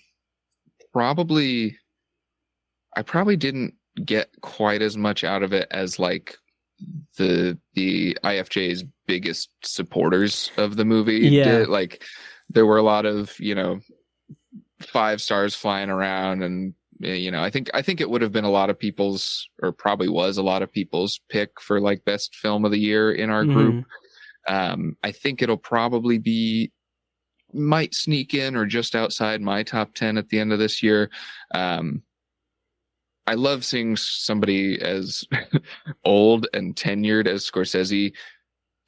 probably didn't get quite as much out of it as like the IFJA's biggest supporters of the movie did. Like, there were a lot of, 5 stars flying around, and I think it would have been a lot of people's, or probably was a lot of people's pick for like best film of the year in our group. I think it'll probably might sneak in or just outside my top 10 at the end of this year. I love seeing somebody as old and tenured as Scorsese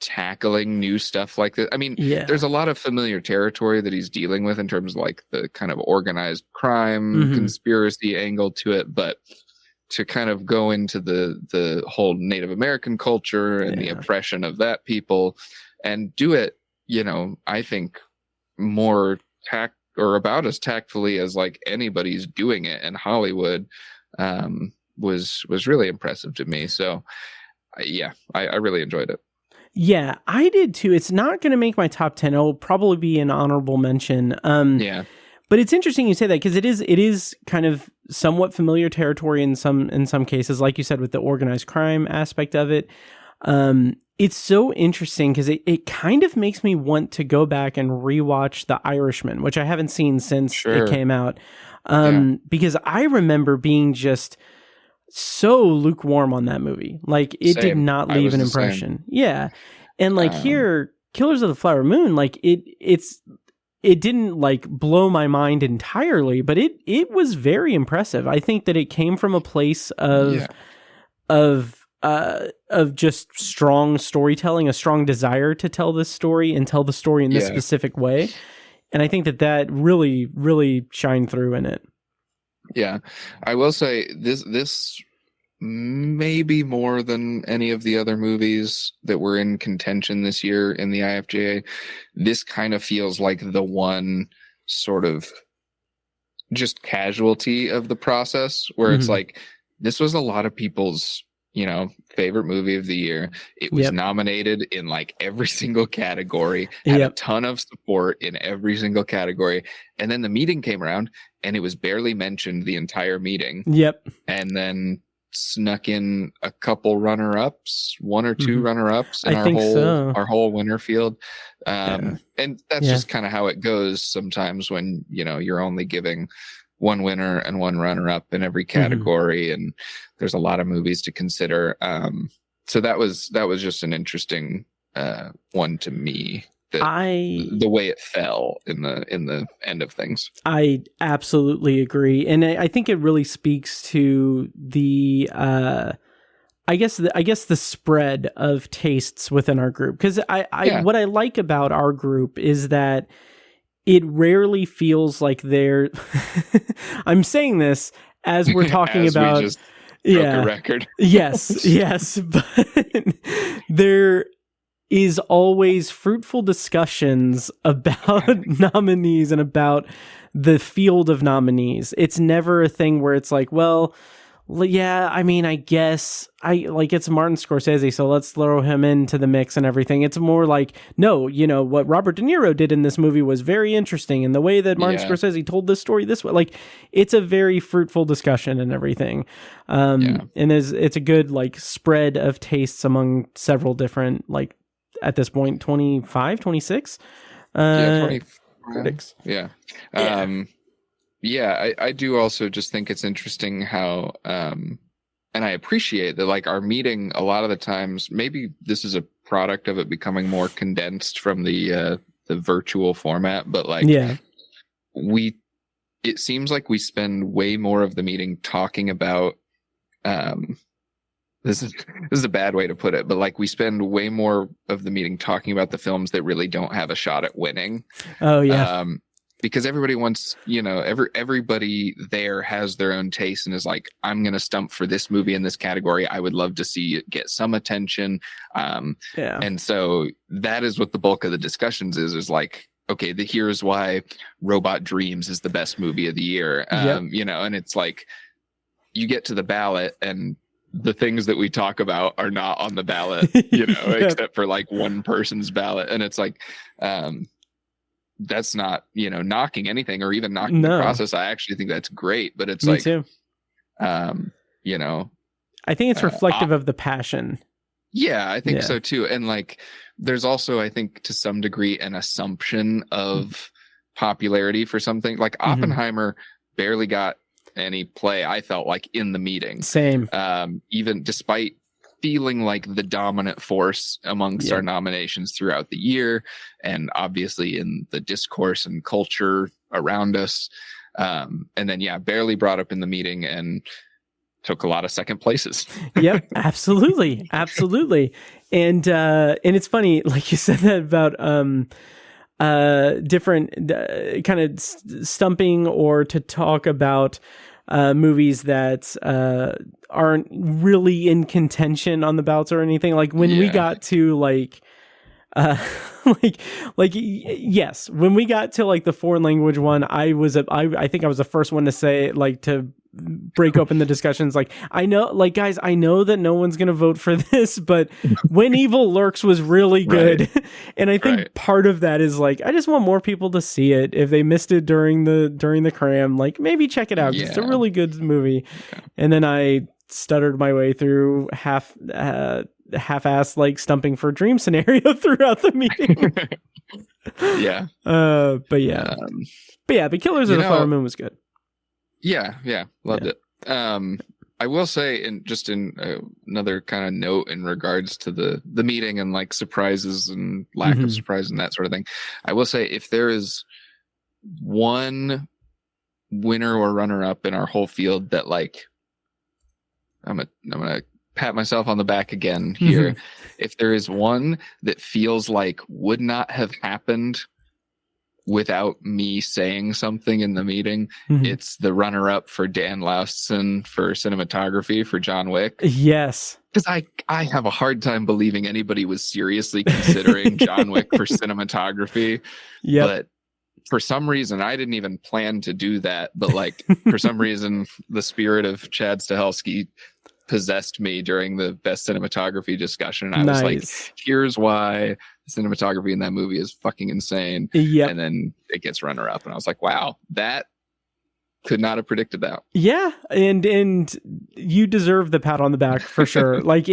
tackling new stuff like this. I mean, there's a lot of familiar territory that he's dealing with in terms of like the kind of organized crime conspiracy angle to it, but to kind of go into the whole Native American culture and the oppression of that people, and do it, I think more or about as tactfully as like anybody's doing it in Hollywood, was really impressive to me. So I really enjoyed it. Yeah, I did too. It's not going to make my top 10. It'll probably be an honorable mention. But it's interesting you say that, because it is kind of somewhat familiar territory in some cases, like you said, with the organized crime aspect of it. It's so interesting because it kind of makes me want to go back and rewatch The Irishman, which I haven't seen since it came out. Because I remember being just so lukewarm on that movie. Like, it did not leave an impression. Yeah. And like here, Killers of the Flower Moon, like it didn't like blow my mind entirely, but it was very impressive. I think that it came from a place of just strong storytelling, a strong desire to tell this story and tell the story in this specific way. And I think that really, really shined through in it. Yeah, I will say this maybe more than any of the other movies that were in contention this year in the IFJA. This kind of feels like the one sort of just casualty of the process, where it's like, this was a lot of people's, favorite movie of the year. It was nominated in like every single category, had a ton of support in every single category. And then the meeting came around and it was barely mentioned the entire meeting. And then snuck in a couple runner-ups, 1 or 2 runner-ups in our whole winner field. And that's just kind of how it goes sometimes when, you're only giving one winner and one runner-up in every category, and there's a lot of movies to consider. So that was just an interesting one to me. The way it fell in the end of things. I absolutely agree, and I think it really speaks to the I guess the spread of tastes within our group. Because what I like about our group is that it rarely feels like they're I'm saying this as we're talking about, we just broke a record. yes, but is always fruitful discussions about nominees and about the field of nominees. It's never a thing where it's like, well, yeah, I mean, I guess it's Martin Scorsese, so let's throw him into the mix and everything. It's more like, no, what Robert De Niro did in this movie was very interesting, and the way that Martin Scorsese told this story this way, like, it's a very fruitful discussion and everything. And it's a good like spread of tastes among several different, like, at this point 25, 26 critics. I do also just think it's interesting how, and I appreciate that, like, our meeting a lot of the times, maybe this is a product of it becoming more condensed from the virtual format, but like, it seems like we spend way more of the meeting talking about, this is a bad way to put it, but like, we spend way more of the meeting talking about the films that really don't have a shot at winning. Oh yeah. Because everybody wants, everybody there has their own taste and is like, I'm going to stump for this movie in this category. I would love to see it get some attention. And so that is what the bulk of the discussions is like, okay, here's why Robot Dreams is the best movie of the year. And it's like, you get to the ballot and the things that we talk about are not on the ballot, except for like one person's ballot. And it's like, that's not, knocking anything or even knocking the process. I actually think that's great, but it's Me like, too. I think it's reflective of the passion. Yeah, I think so too. And like, there's also, I think, to some degree, an assumption of popularity for something. Like Oppenheimer barely got any play, I felt like, in the meeting. Same. Even despite feeling like the dominant force amongst our nominations throughout the year, and obviously in the discourse and culture around us. And then, barely brought up in the meeting and took a lot of second places. Yep, absolutely. Absolutely. And it's funny, like you said that about different kind of stumping, or to talk about movies that aren't really in contention on the ballots or anything. Like when we got to like yes, when we got to like the foreign language one, I think I was the first one to say, like, to break open the discussions. Like, I know, like, guys, I know that no one's going to vote for this, but When Evil Lurks was really good. Right. And I think part of that is like, I just want more people to see it. If they missed it during the cram, like, maybe check it out. It's a really good movie. Yeah. And then I stuttered my way through half-assed like stumping for dream scenario throughout the meeting. But Killers of the Flower Moon was good. Loved it. I will say, in another kind of note in regards to the meeting and like surprises and lack of surprise and that sort of thing, I will say, if there is one winner or runner up in our whole field that, like, I'm gonna pat myself on the back again here. If there is one that feels like would not have happened without me saying something in the meeting, it's the runner-up for Dan Laustsen for cinematography for John Wick. Yes. Because I have a hard time believing anybody was seriously considering John Wick for cinematography. Yeah. But for some reason, I didn't even plan to do that. But like, for some reason, the spirit of Chad Stahelski possessed me during the best cinematography discussion. I was like, here's why the cinematography in that movie is fucking insane. Yep. And then it gets runner up. And I was like, wow, that could not have predicted that. Yeah. And you deserve the pat on the back for sure. Like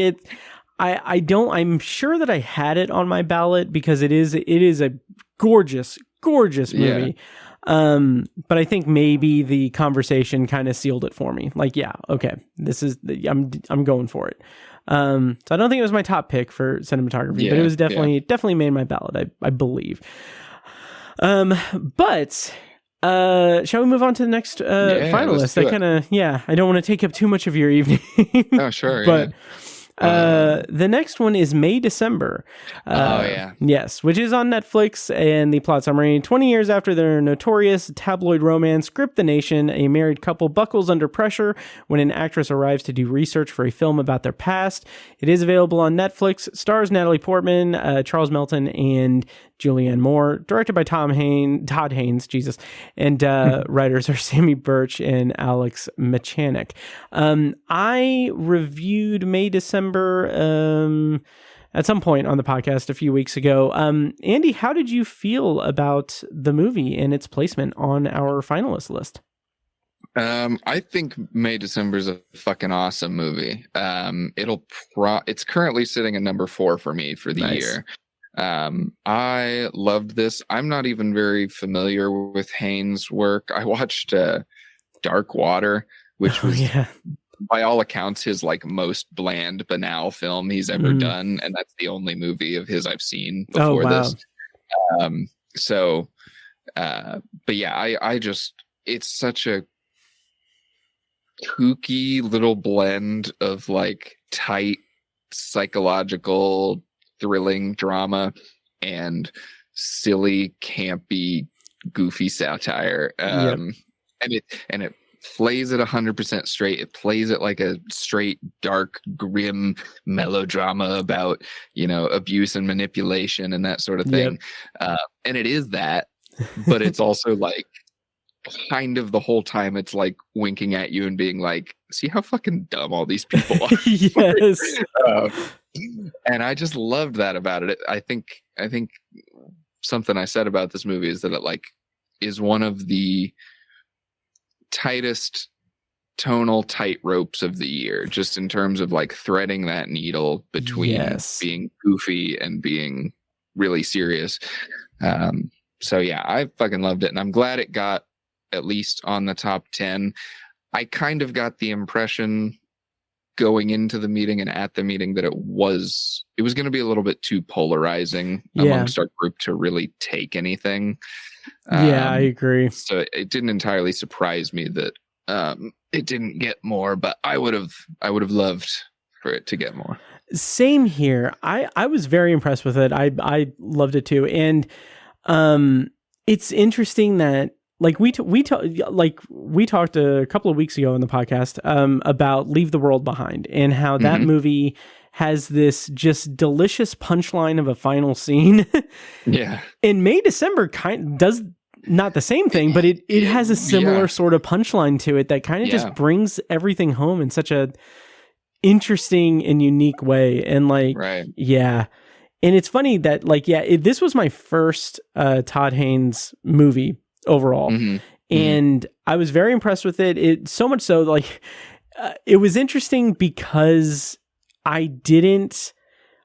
I'm sure that I had it on my ballot because it is a gorgeous movie. But I think maybe the conversation kind of sealed it for me. Like, okay, I'm going for it. So I don't think it was my top pick for cinematography, but it was definitely made my ballot, I believe. But shall we move on to the next finalist? I don't want to take up too much of your evening. Oh, sure. But The next one is May December. Yes, which is on Netflix. And the plot summary: 20 years after their notorious tabloid romance Grip the Nation, a married couple buckles under pressure when an actress arrives to do research for a film about their past. It is available on Netflix. Stars Natalie Portman, Charles Melton, and Julianne Moore. Directed by Todd Haynes, Jesus. And writers are Sammy Birch and Alex Machanek. I reviewed May December at some point on the podcast a few weeks ago. Andy, how did you feel about the movie and its placement on our finalist list? I think May December is a fucking awesome movie. It's currently sitting at number 4 for me for the year. I loved this. I'm not even very familiar with Haynes' work. I watched Dark Water, which was by all accounts his like most bland, banal film he's ever done, and that's the only movie of his I've seen before this. But yeah, I just, it's such a kooky little blend of like tight psychological thrilling drama and silly campy goofy satire, and it plays it 100% straight. It plays it like a straight dark grim melodrama about, you know, abuse and manipulation and that sort of thing. And it is that, but it's also like kind of the whole time it's like winking at you and being like, see how fucking dumb all these people are. Yes. And I just loved that about it. I think something I said about this movie is that it like is one of the tightest tonal tight ropes of the year, just in terms of like threading that needle between being goofy and being really serious. So yeah, I fucking loved it, and I'm glad it got at least on the top 10. I kind of got the impression going into the meeting and at the meeting that it was going to be a little bit too polarizing amongst our group to really take anything. I agree. So it didn't entirely surprise me that it didn't get more, but I would have loved for it to get more. Same here. I was very impressed with it. I loved it too. And it's interesting that like we talked a couple of weeks ago on the podcast about Leave the World Behind, and how that movie has this just delicious punchline of a final scene. And May December does not the same thing, but it has a similar sort of punchline to it that kind of just brings everything home in such a interesting and unique way. And like, and it's funny that like, this was my first Todd Haynes movie overall. And I was very impressed with it. It so much so like it was interesting because I didn't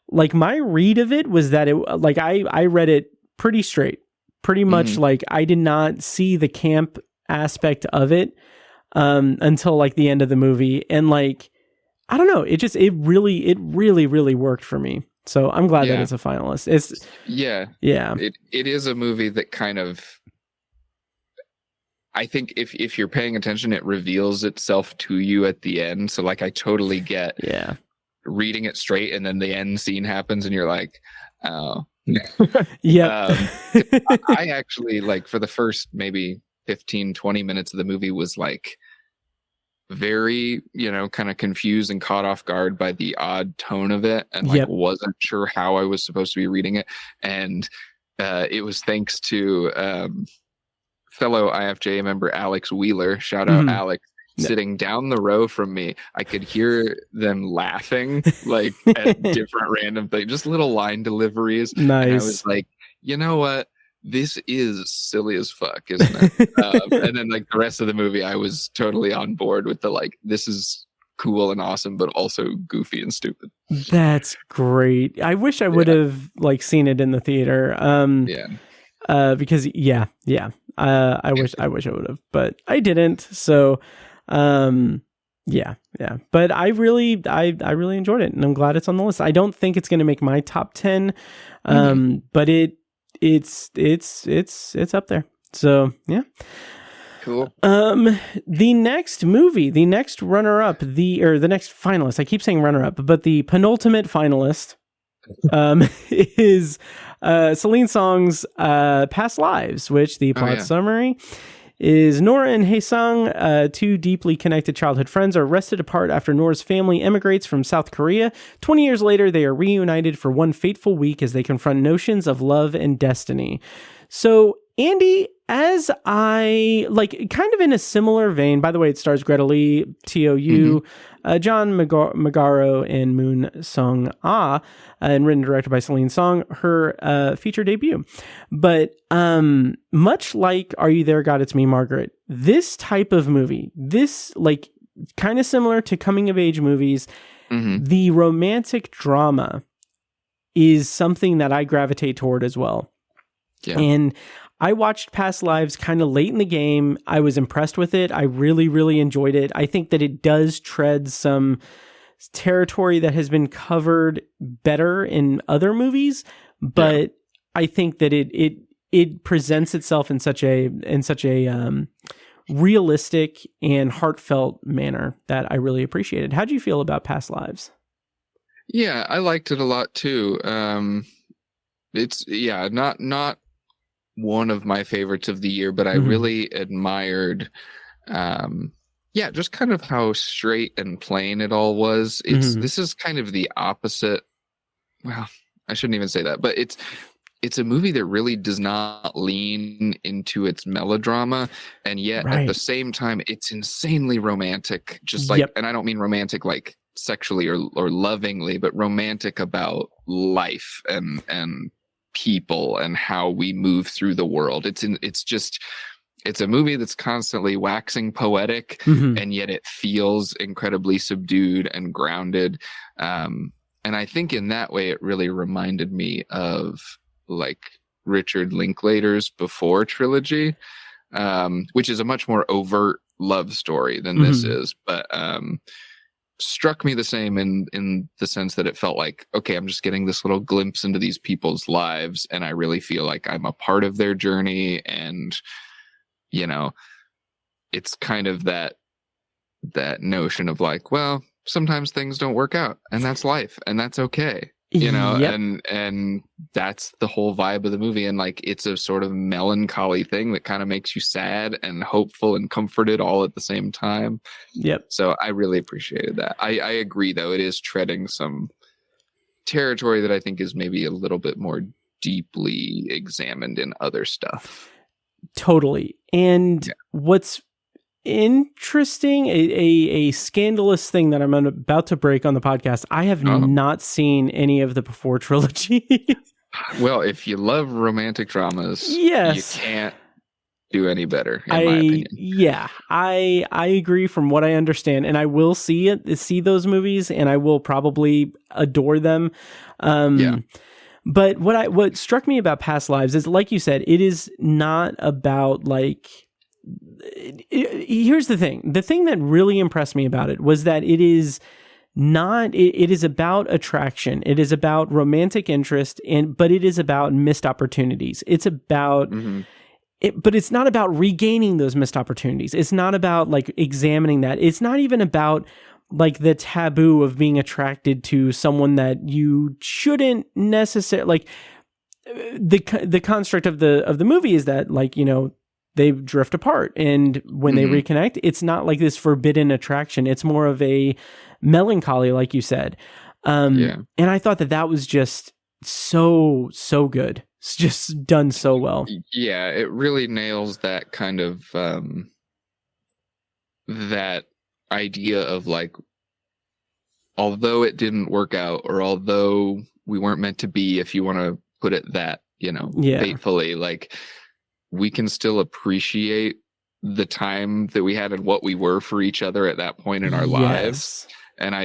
like, my read of it was that it like I read it pretty straight, pretty much like I did not see the camp aspect of it until like the end of the movie. And like, I don't know, it really worked for me. So I'm glad that it's a finalist. It is a movie that kind of, I think if you're paying attention, it reveals itself to you at the end. So like, I totally get reading it straight, and then the end scene happens and you're like, oh. I actually, like, for the first maybe 15-20 minutes of the movie was like very, you know, kind of confused and caught off guard by the odd tone of it, and like wasn't sure how I was supposed to be reading it. And it was thanks to fellow IFJA member Alex Wheeler, shout out Alex, sitting down the row from me. I could hear them laughing like at different random things, just little line deliveries. Nice. And I was like, you know what? This is silly as fuck, isn't it? And then like the rest of the movie, I was totally on board with the like, this is cool and awesome, but also goofy and stupid. That's great. I wish I would have like seen it in the theater. Because I wish I would have, but I didn't. So, but I really enjoyed it, and I'm glad it's on the list. I don't think it's going to make my top 10, but it's up there. So yeah. Cool. The next movie, the next runner-up, the next finalist, I keep saying runner-up, but the penultimate finalist is Celine Song's Past Lives, which the plot summary is Nora and Hae-sung, two deeply connected childhood friends, are arrested apart after Nora's family emigrates from South Korea. 20 years later, they are reunited for one fateful week as they confront notions of love and destiny. So, Andy, as I, kind of in a similar vein, by the way, it stars Greta Lee, T.O.U., John Magaro, and Moon Sung-ah, and written and directed by Celine Song, her feature debut. But much like Are You There, God, It's Me, Margaret, this type of movie, this, kind of similar to coming-of-age movies, the romantic drama is something that I gravitate toward as well. Yeah. And I watched Past Lives kind of late in the game. I was impressed with it. I really, really enjoyed it. I think that it does tread some territory that has been covered better in other movies, but I think that it presents itself in such a realistic and heartfelt manner that I really appreciated. How'd you feel about Past Lives? Yeah, I liked it a lot too. It's not one of my favorites of the year, but I really admired just kind of how straight and plain it all was. This is kind of the opposite. Well, I shouldn't even say that, but it's a movie that really does not lean into its melodrama, and yet at the same time it's insanely romantic, just and I don't mean romantic like sexually or lovingly, but romantic about life and people and how we move through the world. It's a movie that's constantly waxing poetic, and yet it feels incredibly subdued and grounded. And I think in that way, it really reminded me of Richard Linklater's Before trilogy, which is a much more overt love story than this is, but struck me the same in the sense that it felt like, okay, I'm just getting this little glimpse into these people's lives, and I really feel like I'm a part of their journey. And it's kind of that notion of well, sometimes things don't work out, and that's life, and that's okay, and that's the whole vibe of the movie. And it's a sort of melancholy thing that kind of makes you sad and hopeful and comforted all at the same time. So I really appreciated that. I agree, though, it is treading some territory that I think is maybe a little bit more deeply examined in other stuff. Totally. And what's interesting, a scandalous thing that I'm about to break on the podcast, I have not seen any of the Before trilogy. Well, if you love romantic dramas, you can't do any better, in my opinion. Yeah, I agree from what I understand, and I will see those movies, and I will probably adore them. But what struck me about Past Lives is, like you said, it is not about here's the thing. The thing that really impressed me about it was that it is not, it is about attraction. It is about romantic interest, but it is about missed opportunities. It's about, but it's not about regaining those missed opportunities. It's not about examining that. It's not even about the taboo of being attracted to someone that you shouldn't necessarily, the construct of the movie is that they drift apart, and when they reconnect, it's not this forbidden attraction. It's more of a melancholy, like you said. And I thought that was just so good. It's just done so well. Yeah, it really nails that kind of that idea of although it didn't work out, or although we weren't meant to be, if you want to put it that, faithfully, we can still appreciate the time that we had and what we were for each other at that point in our lives. And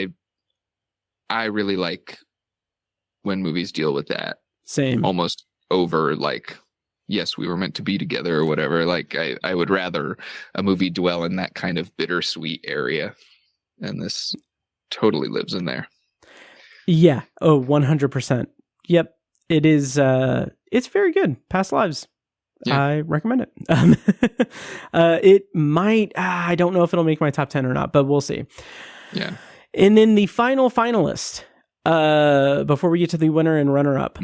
I really like when movies deal with that. Same. Almost over yes, we were meant to be together or whatever. I would rather a movie dwell in that kind of bittersweet area. And this totally lives in there. Yeah. Oh, 100%. Yep. It is, it's very good. Past Lives. I recommend it. It might, I don't know if it'll make my top 10 or not, but we'll see. Yeah. And then the final finalist, before we get to the winner and runner up,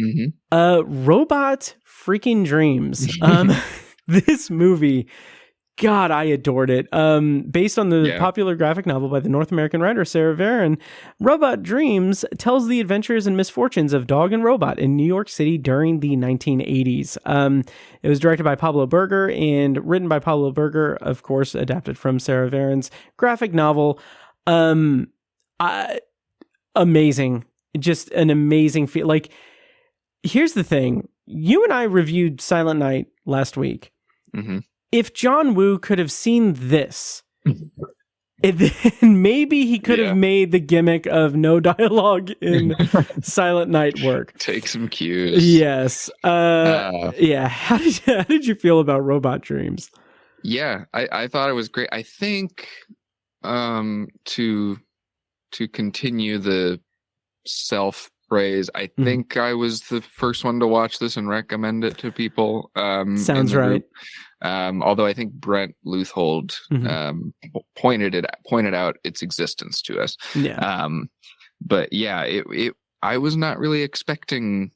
Robot Freaking Dreams. This movie, God, I adored it. Based on the popular graphic novel by the North American writer Sarah Varon, Robot Dreams tells the adventures and misfortunes of dog and robot in New York City during the 1980s. It was directed by Pablo Berger and written by Pablo Berger, of course, adapted from Sarah Varon's graphic novel. Amazing. Just an amazing feel. Like, here's the thing. You and I reviewed Silent Night last week. Mm-hmm. If John Woo could have seen this, then maybe he could have made the gimmick of no dialogue in Silent Night work. Take some cues. Yes. Yeah. How did you feel about Robot Dreams? Yeah, I thought it was great. I think to continue the self-praise, I think I was the first one to watch this and recommend it to people. Sounds right. Although I think Brent Leuthold pointed out its existence to us. Yeah. But yeah, I was not really expecting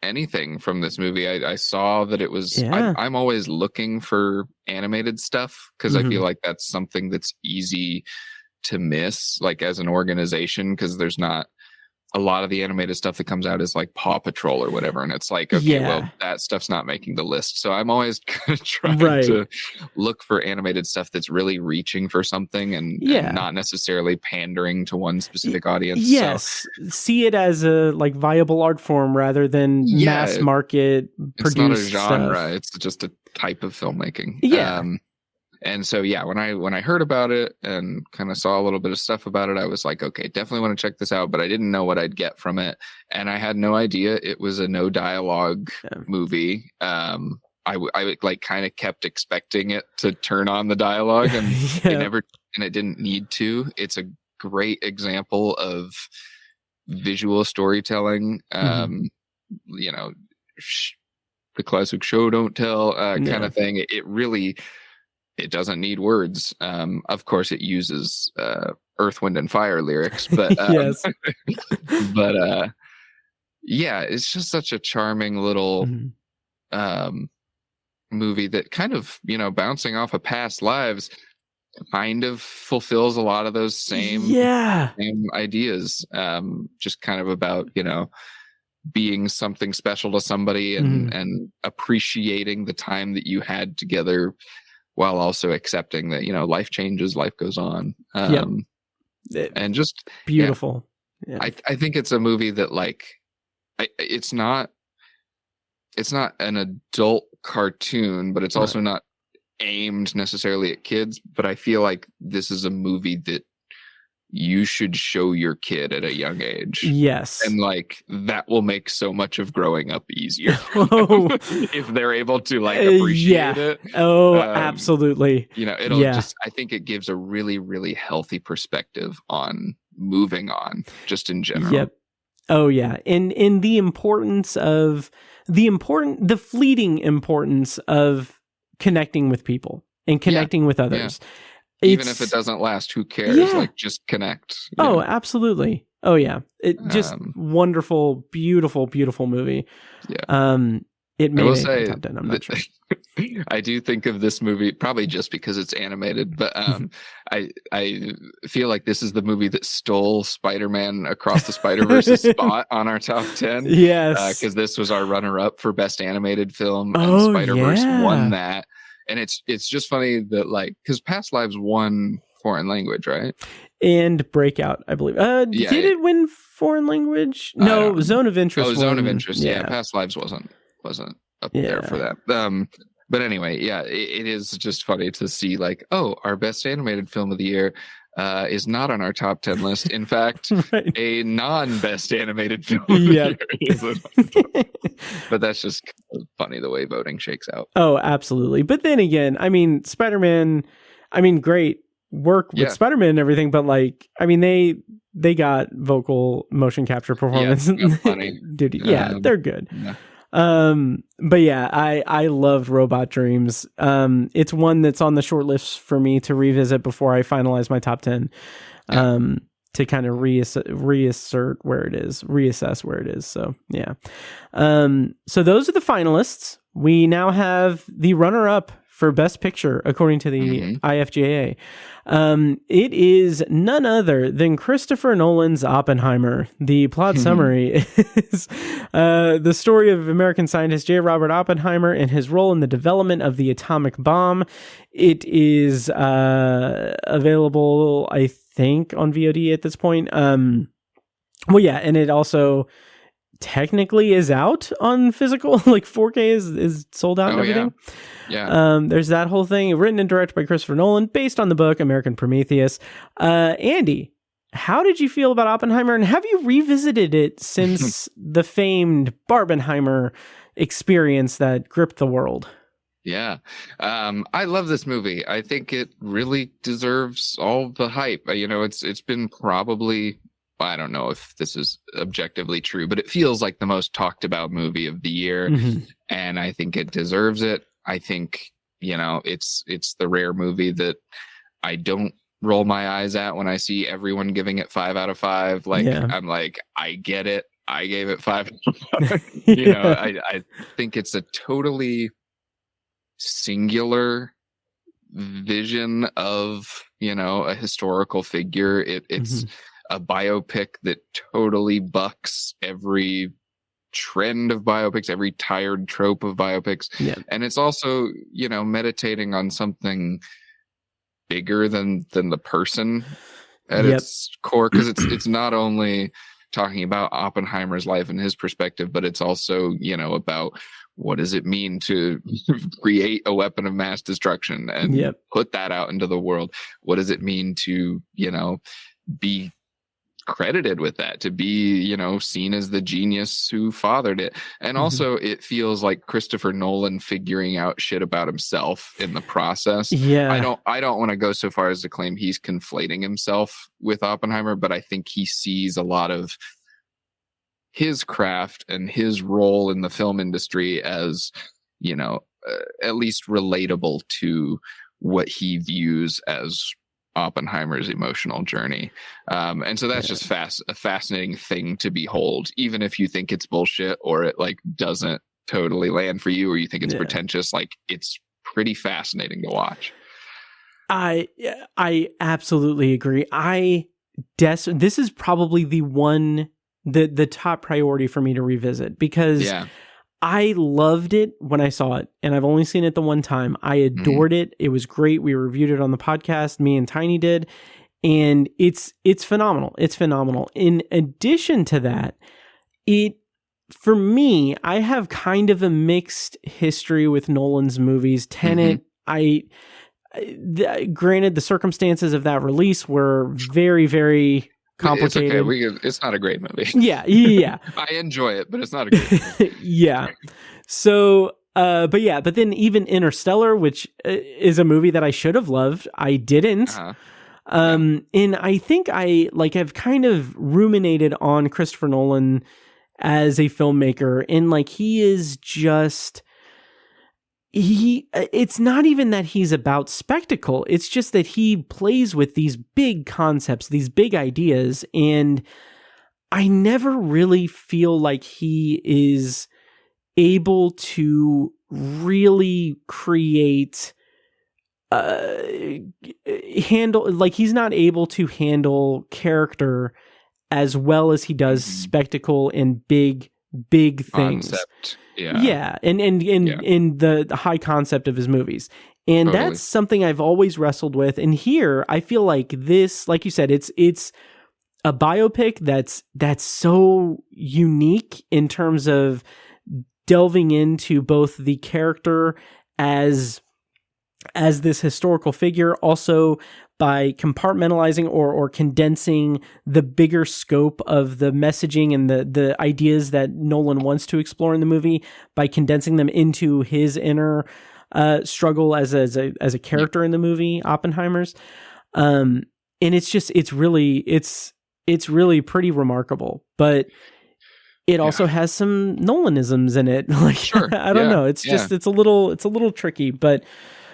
anything from this movie. I saw that it was. I'm always looking for animated stuff because I feel like that's something that's easy to miss, like as an organization, because there's not a lot of the animated stuff that comes out is like Paw Patrol or whatever. And it's like, okay, well, that stuff's not making the list. So I'm always trying to look for animated stuff that's really reaching for something and not necessarily pandering to one specific audience. Yes. So, see it as a like viable art form rather than mass market produced. It's not a genre. Stuff. It's just a type of filmmaking. Yeah. And so, when I heard about it and kind of saw a little bit of stuff about it, I was like, okay, definitely want to check this out, but I didn't know what I'd get from it. And I had no idea it was a no dialogue movie. I like kind of kept expecting it to turn on the dialogue and it didn't need to. It's a great example of visual storytelling. You know, the classic show don't tell kind of thing. It doesn't need words. Of course, it uses Earth, Wind, and Fire lyrics, but but it's just such a charming little movie that kind of, bouncing off of past lives, kind of fulfills a lot of those same ideas. Just kind of about being something special to somebody and appreciating the time that you had together, while also accepting that, life changes, life goes on. And just beautiful. Yeah. I think it's a movie that it's not an adult cartoon, but it's also not aimed necessarily at kids. But I feel like this is a movie that you should show your kid at a young age. Yes. And that will make so much of growing up easier if they're able to appreciate it. Oh, absolutely. It'll just, I think it gives a really, really healthy perspective on moving on just in general. Yep. Oh yeah. In the importance of the fleeting importance of connecting with people and connecting with others. Yeah. Even if it doesn't last, who cares? Just connect. Oh, absolutely. Oh, yeah. It just wonderful, beautiful, beautiful movie. Yeah. It made it top 10. I'm not sure. I do think of this movie probably just because it's animated, but I feel like this is the movie that stole Spider-Man Across the Spider-Verse's spot on our top 10. Yes, because this was our runner-up for best animated film, and Spider-Verse won that. And it's just funny that because Past Lives won foreign language, right? And Breakout, I believe. Did it win foreign language? No, Zone of Interest. Oh, Zone of Interest. Yeah, Past Lives wasn't up there for that. But anyway, it is just funny to see our best animated film of the year is not on our top 10 list. In fact, a non-best animated film. But that's just kind of funny the way voting shakes out. Oh, absolutely. But then again, Spider-Man, great work with Spider-Man and everything, but they got vocal motion capture performance. Funny. Dude, they're good. Yeah. But yeah, I loved Robot Dreams. It's one that's on the short list for me to revisit before I finalize my top 10. To kind of reassess where it is. So yeah. So those are the finalists. We now have the runner-up for Best Picture, according to the IFJA. It is none other than Christopher Nolan's Oppenheimer. The plot summary is the story of American scientist J. Robert Oppenheimer and his role in the development of the atomic bomb. It is available, I think, on VOD at this point. Well, yeah, and it also technically is out on physical, like 4K is sold out and everything. Yeah. There's that whole thing. Written and directed by Christopher Nolan, based on the book American Prometheus. Andy, how did you feel about Oppenheimer, and have you revisited it since the famed Barbenheimer experience that gripped the world? Yeah. I love this movie. I think it really deserves all the hype. It's been probably, I don't know if this is objectively true, but it feels like the most talked about movie of the year. And I think it deserves it. I think, it's the rare movie that I don't roll my eyes at when I see everyone giving it 5 out of 5. I'm like, I get it. I gave it 5. I think it's a totally singular vision of, a historical figure. It's a biopic that totally bucks every trend of biopics, every tired trope of biopics. And it's also, meditating on something bigger than the person at its core, because it's not only talking about Oppenheimer's life and his perspective, but it's also, about what does it mean to create a weapon of mass destruction and put that out into the world? What does it mean to, be credited with that, to be, seen as the genius who fathered it? And also it feels like Christopher Nolan figuring out shit about himself in the process. I don't want to go so far as to claim he's conflating himself with Oppenheimer, but I think he sees a lot of his craft and his role in the film industry as, at least relatable to what he views as Oppenheimer's emotional journey. And so that's just a fascinating thing to behold, even if you think it's bullshit or it doesn't totally land for you, or you think it's pretentious. It's pretty fascinating to watch. I absolutely agree. This is probably the top priority for me to revisit, because I loved it when I saw it, and I've only seen it the one time. I adored it. It was great. We reviewed it on the podcast, me and Tiny did, and it's phenomenal. It's phenomenal. In addition to that, for me, I have kind of a mixed history with Nolan's movies. Tenet, granted, the circumstances of that release were very, very complicated. It's okay. It's not a great movie. Yeah. I enjoy it, but it's not a great movie. Yeah. So, but then even Interstellar, which is a movie that I should have loved, I didn't. And I think I have kind of ruminated on Christopher Nolan as a filmmaker, and he is just, it's not even that he's about spectacle. It's just that he plays with these big concepts, these big ideas. And I never really feel like he is able to really create, he's not able to handle character as well as he does spectacle and big things. Concept. Yeah. And the high concept of his movies. And that's something I've always wrestled with. And here I feel like this, like you said, it's a biopic that's so unique in terms of delving into both the character as this historical figure, also by compartmentalizing or condensing the bigger scope of the messaging and the ideas that Nolan wants to explore in the movie, by condensing them into his inner struggle as a character in the movie, Oppenheimer's. And it's really pretty remarkable. But it also has some Nolanisms in it. Like, Sure. I don't know. It's just, it's a little tricky, but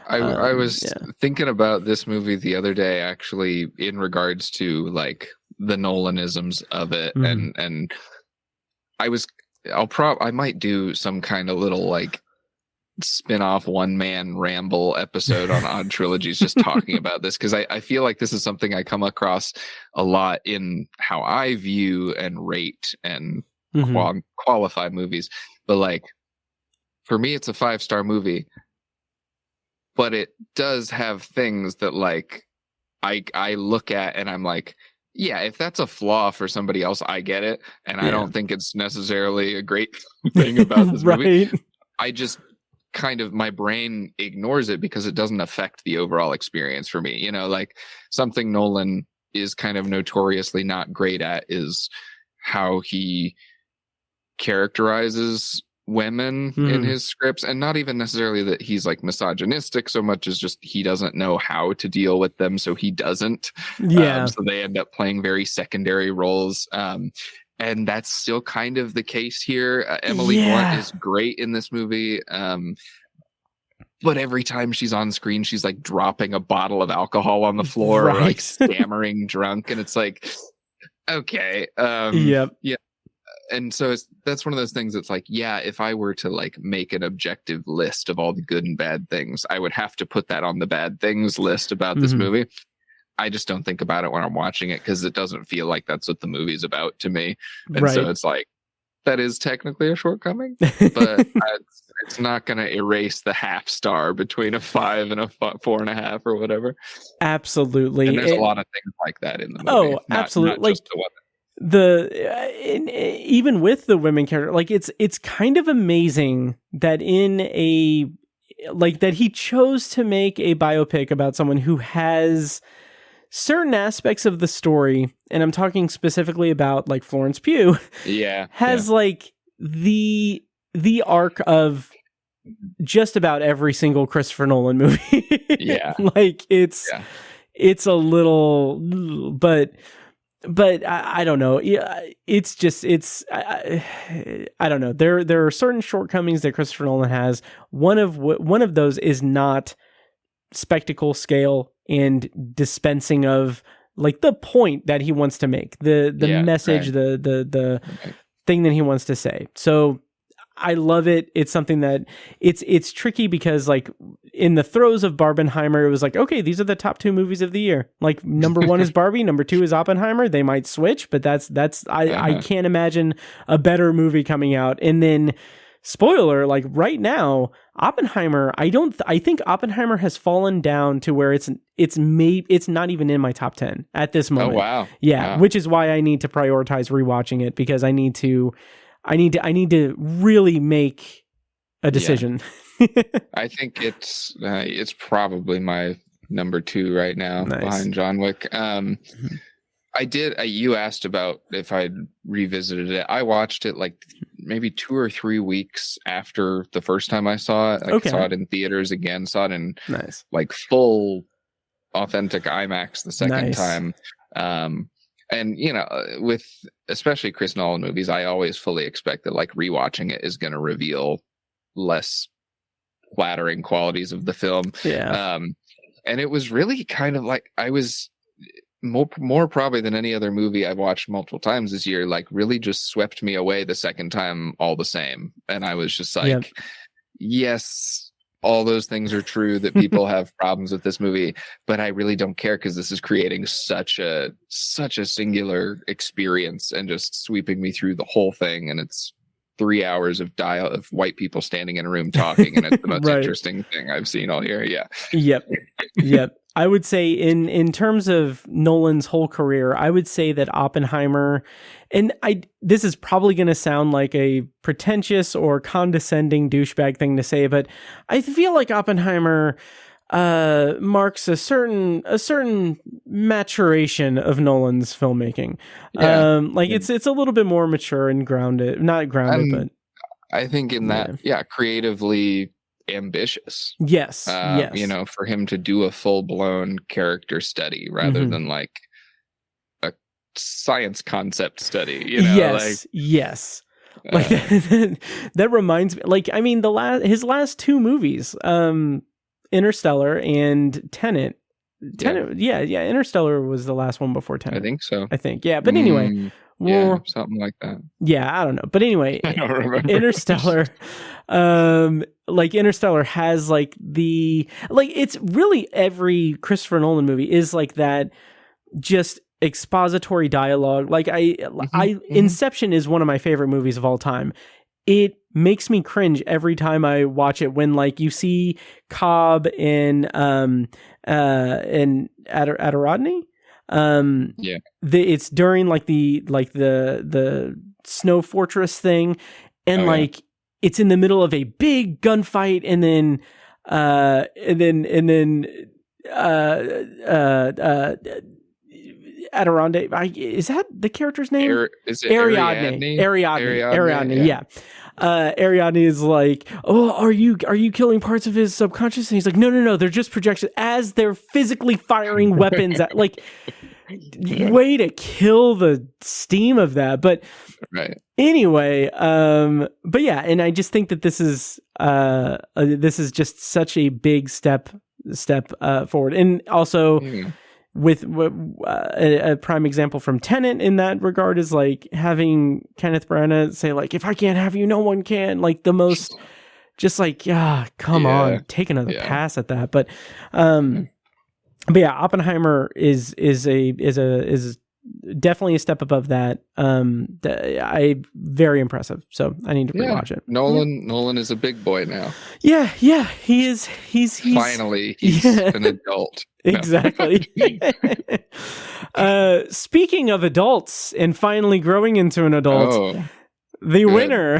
I was thinking about this movie the other day, actually, in regards to like the Nolanisms of it. And I might do some kind of little like spin-off one-man ramble episode on Odd Trilogies just talking about this, because I feel like this is something I come across a lot in how I view and rate and qualify movies. But like, for me, it's a 5-star movie, but it does have things that like I look at and I'm like, yeah, if that's a flaw for somebody else, I get it, and I don't think it's necessarily a great thing about this movie. I just kind of, my brain ignores it because it doesn't affect the overall experience for me. You know, like something Nolan is kind of notoriously not great at is how he characterizes women in his scripts, and not even necessarily that he's like misogynistic so much as just he doesn't know how to deal with them, so he doesn't. So they end up playing very secondary roles. And that's still kind of the case here. Emily Blunt is great in this movie. But every time she's on screen, she's like dropping a bottle of alcohol on the floor, or like stammering drunk. And it's like, okay. Yeah. And so that's one of those things that's like, yeah, if I were to like make an objective list of all the good and bad things, I would have to put that on the bad things list about this movie. I just don't think about it when I'm watching it because it doesn't feel like that's what the movie's about to me. And so it's like, that is technically a shortcoming, but it's not going to erase the half-star between a 5 and a 4.5 or whatever. Absolutely. And there's a lot of things like that in the movie. Oh, absolutely. Like even with the women character, like it's kind of amazing that that he chose to make a biopic about someone who has certain aspects of the story, and I'm talking specifically about like Florence Pugh, has like the arc of just about every single Christopher Nolan movie. Like it's a little, but I don't know. It's just, I don't know. There are certain shortcomings that Christopher Nolan has. One of those is not spectacle scale and dispensing of like the point that he wants to make, the message, the thing that he wants to say. So I love it. It's something that it's tricky because like in the throes of Barbenheimer, it was like, okay, these are the top 2 movies of the year. Like number 1 is Barbie, number 2 is Oppenheimer. They might switch, but I can't imagine a better movie coming out. And then spoiler, like right now, Oppenheimer, I think Oppenheimer has fallen down to where it's not even in my top 10 at this moment. Oh wow. Yeah, wow. Which is why I need to prioritize rewatching it, because I need to really make a decision. I think it's probably my number 2 right now, behind John Wick. You asked about if I'd revisited it. I watched it like maybe 2 or 3 weeks after the first time I saw it. I saw it in theaters again, saw it in like full authentic IMAX the second time. And you know, with especially Chris Nolan movies, I always fully expect that like rewatching it is going to reveal less flattering qualities of the film. And it was really kind of like, I was more probably than any other movie I've watched multiple times this year, like really just swept me away the second time all the same. And I was just like, yes, all those things are true, that people have problems with this movie, but I really don't care because this is creating such a singular experience and just sweeping me through the whole thing. And it's 3 hours of white people standing in a room talking, and it's the most interesting thing I've seen all year. Yep. I would say in terms of Nolan's whole career, I would say that Oppenheimer, and this is probably going to sound like a pretentious or condescending douchebag thing to say, but I feel like Oppenheimer marks a certain maturation of Nolan's filmmaking. It's a little bit more mature and grounded, not grounded, but I think in that, creatively ambitious. Yes. You know, for him to do a full-blown character study rather than like a science concept study, you know. Yes. Like that reminds me. Like, I mean, his last two movies, Interstellar and Tenet. Yeah. Interstellar was the last one before Tenet. I think so. Yeah. But anyway, something like that. Yeah, I don't know. But anyway, I don't remember. Interstellar, like Interstellar has like it's really every Christopher Nolan movie is like that, just expository dialogue. Like Inception is one of my favorite movies of all time. It makes me cringe every time I watch it when like you see Cobb in Adderrodney. It's during like the snow fortress thing, and it's in the middle of a big gunfight, and then Adirondack, is that the character's name? Is it Ariadne? Ariadne, yeah. Ariadne is like, oh, are you killing parts of his subconscious? And he's like, no, they're just projections, as they're physically firing weapons at, like, way to kill the steam of that. But anyway, but yeah, and I just think that this is just such a big step forward, and also. With a prime example from Tenet in that regard is like having Kenneth Branagh say like, if I can't have you, no one can, like the most just like, come on, take another pass at that. But yeah, Oppenheimer is definitely a step above that. Very impressive. So I need to rewatch it. Nolan is a big boy now. Yeah, he is. He's finally an adult. Exactly. Speaking of adults and finally growing into an adult, the winner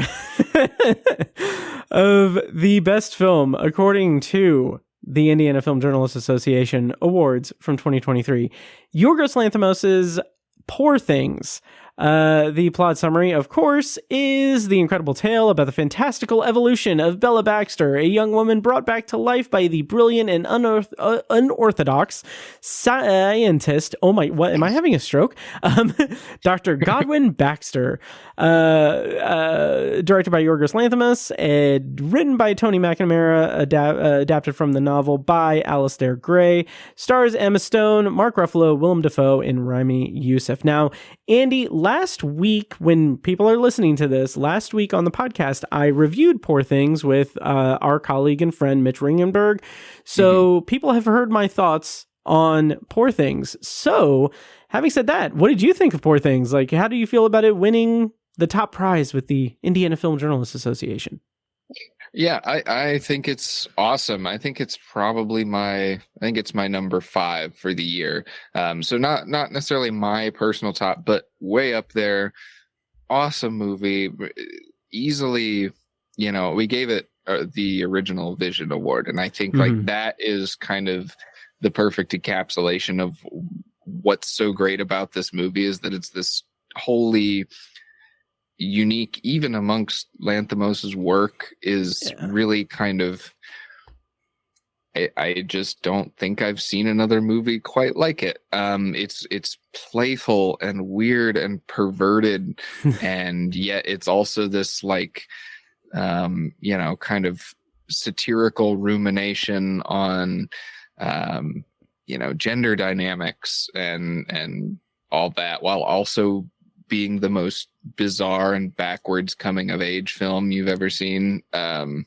of the best film, according to the Indiana Film Journalists Association Awards from 2023, Yorgos Lanthimos' Poor Things. The plot summary, of course, is the incredible tale about the fantastical evolution of Bella Baxter, a young woman brought back to life by the brilliant and unorthodox scientist. Oh my, what, am I having a stroke? Dr. Godwin Baxter. Directed by Yorgos Lanthimos, written by Tony McNamara, adapted from the novel by Alistair Gray, stars Emma Stone, Mark Ruffalo, Willem Dafoe, and Rami Youssef. Now, Andy, last week, when people are listening to this, last week on the podcast, I reviewed Poor Things with our colleague and friend Mitch Ringenberg. So people have heard my thoughts on Poor Things. So, having said that, what did you think of Poor Things? Like, how do you feel about it winning the top prize with the Indiana Film Journalists Association? Yeah, I think it's awesome. I think it's probably my number 5 for the year. So not necessarily my personal top, but way up there. Awesome movie. Easily, we gave it the original Vision Award, and I think like that is kind of the perfect encapsulation of what's so great about this movie, is that it's this wholly unique, even amongst Lanthimos's work, is really kind of, I just don't think I've seen another movie quite like it. It's playful and weird and perverted, and yet it's also this like, kind of satirical rumination on, gender dynamics and all that, while also being the most bizarre and backwards coming of age film you've ever seen. And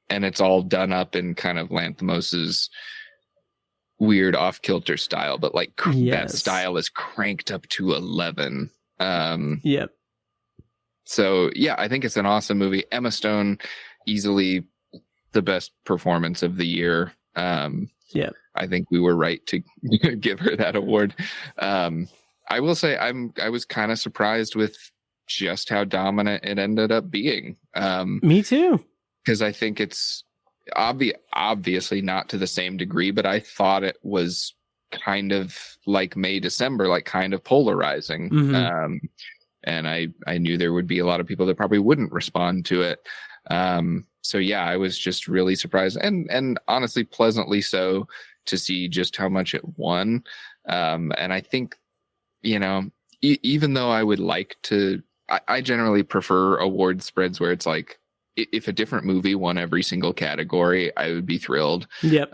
it's all done up in kind of Lanthimos's weird off-kilter style, but like that style is cranked up to 11. Yep. So yeah, I think it's an awesome movie. Emma Stone, easily the best performance of the year. Yeah, I think we were right to give her that award. I will say I was kind of surprised with just how dominant it ended up being. Me too. Because I think it's obviously not to the same degree, but I thought it was kind of like May, December, like kind of polarizing. And I knew there would be a lot of people that probably wouldn't respond to it. So yeah, I was just really surprised and honestly pleasantly so to see just how much it won. And I think, even though I would like to I generally prefer award spreads where it's like, if a different movie won every single category, I would be thrilled. Yep.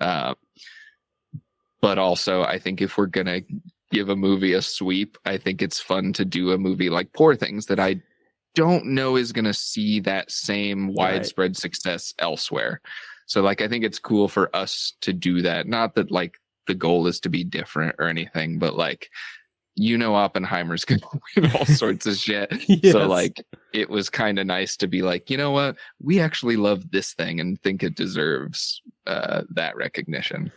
But also, I think if we're going to give a movie a sweep, I think it's fun to do a movie like Poor Things that I don't know is going to see that same widespread success elsewhere. So like, I think it's cool for us to do that. Not that like the goal is to be different or anything, but like, Oppenheimer's going to win all sorts of shit. Yes. So like, it was kind of nice to be like, you know what? We actually love this thing and think it deserves that recognition.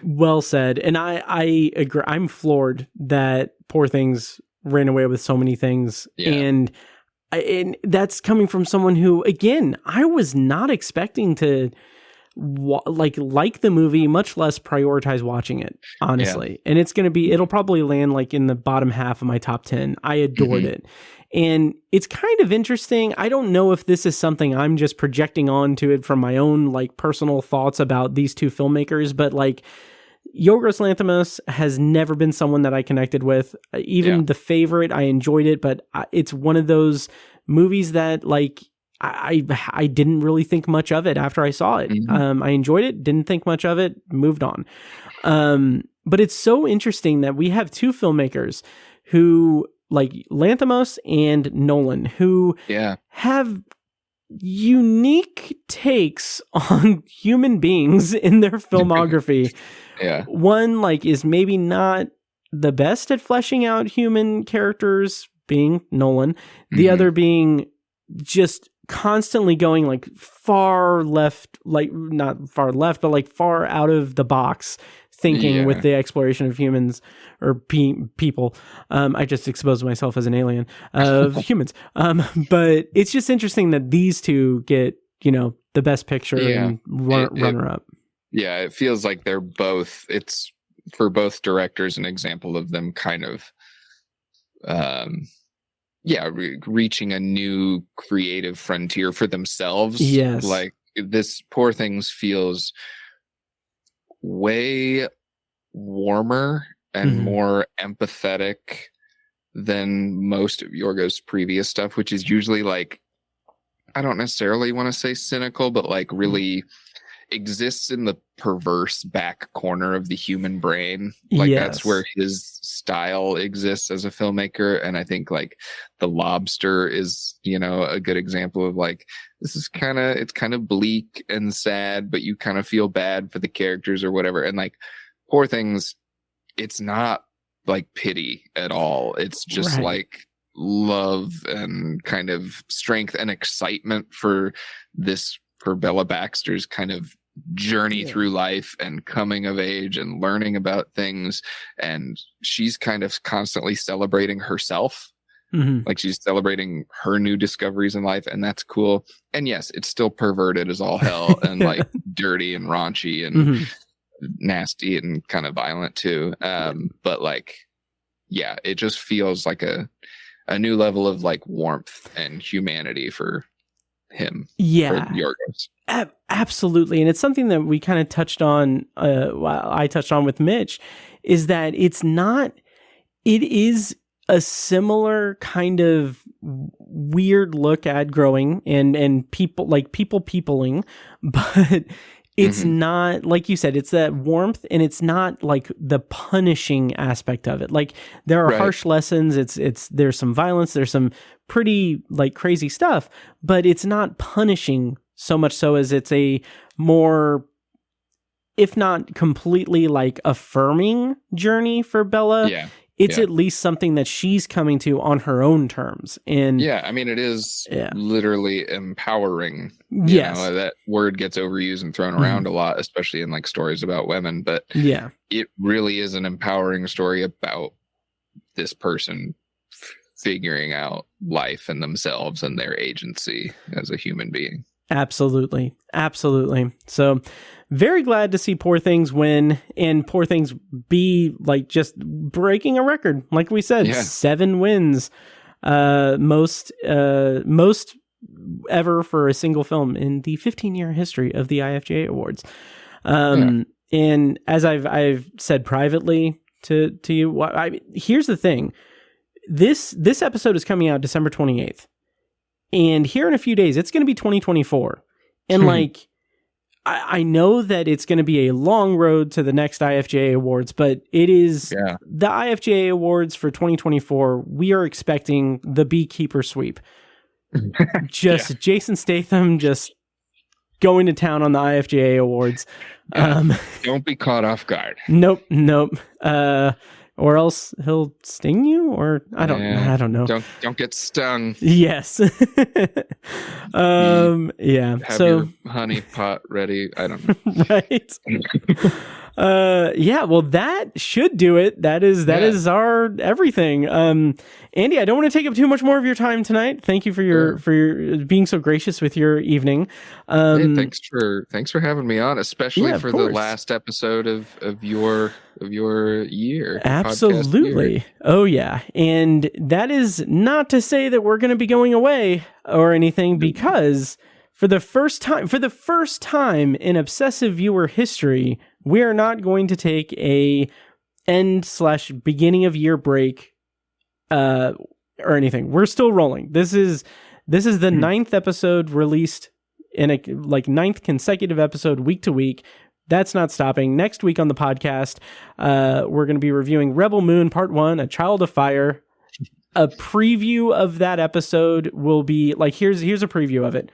Well said. And I agree. I'm floored that Poor Things ran away with so many things. Yeah. And that's coming from someone who, again, I was not expecting to like the movie, much less prioritize watching it, honestly. And it'll probably land like in the bottom half of my top 10. I adored it. And it's kind of interesting. I don't know if this is something I'm just projecting onto it from my own like personal thoughts about these two filmmakers, but like Yorgos Lanthimos has never been someone that I connected with. Even The Favorite, I enjoyed it, but it's one of those movies that like I didn't really think much of it after I saw it. I enjoyed it, didn't think much of it, moved on. But it's so interesting that we have two filmmakers who, like Lanthimos and Nolan, who have unique takes on human beings in their filmography. One like is maybe not the best at fleshing out human characters, being Nolan. The other being just constantly going like far left, like not far left, but like far out of the box thinking with the exploration of humans or people. I just exposed myself as an alien of humans. But it's just interesting that these two get, the best picture and runner up. Yeah, it feels like it's for both directors an example of them kind of reaching a new creative frontier for themselves. Yes. Like this Poor Things feels way warmer and more empathetic than most of Yorgos' previous stuff, which is usually like, I don't necessarily want to say cynical, but like really exists in the perverse back corner of the human brain. Like that's where his style exists as a filmmaker. And I think like The Lobster is, a good example of like, this is it's kind of bleak and sad, but you kind of feel bad for the characters or whatever. And like Poor Things, it's not like pity at all. It's just like love and kind of strength and excitement for Bella Baxter's kind of journey through life and coming of age and learning about things. And she's kind of constantly celebrating herself. Like she's celebrating her new discoveries in life, and that's cool. And yes, it's still perverted as all hell and like dirty and raunchy and nasty and kind of violent too. But like, it just feels like a new level of like warmth and humanity for him. For Yorgos. Absolutely. And it's something that we kind of touched on, I touched on with Mitch, is that it is a similar kind of weird look at growing and peopling, but it's not, like you said, it's that warmth, and it's not like the punishing aspect of it. Like there are harsh lessons, there's some violence, there's some pretty like crazy stuff, but it's not punishing so much so as it's a more, if not completely like affirming journey for Bella. It's at least something that she's coming to on her own terms. And I mean, it is literally empowering. Yes. That word gets overused and thrown around a lot, especially in like stories about women. But it really is an empowering story about this person figuring out life and themselves and their agency as a human being. Absolutely. So very glad to see Poor Things win, and Poor Things be like just breaking a record. Like we said, 7 wins, most ever for a single film in the 15-year history of the IFJA Awards. And as I've said privately to you, here's the thing. this episode is coming out December 28th. And here in a few days, it's going to be 2024. And like, I know that it's going to be a long road to the next IFJA Awards, but it is the IFJA Awards for 2024. We are expecting the beekeeper sweep. Just Jason Statham just going to town on the IFJA Awards. Don't be caught off guard. Nope. Or else he'll sting you, or I don't know. Don't get stung. Yes. Have so your honey pot ready. I don't know. Right. Well, that should do it. That is our everything. Andy, I don't want to take up too much more of your time tonight. Thank you for your being so gracious with your evening. Hey, thanks for having me on, especially for the last episode of your year. Absolutely. Year. Oh yeah. And that is not to say that we're going to be going away or anything, because for the first time in obsessive viewer history, we are not going to take a end/beginning of year break or anything. We're still rolling. This is the ninth episode released in a ninth consecutive episode week to week. That's not stopping. Next week on the podcast, we're going to be reviewing Rebel Moon Part 1, A Child of Fire. A preview of that episode will be here's a preview of it.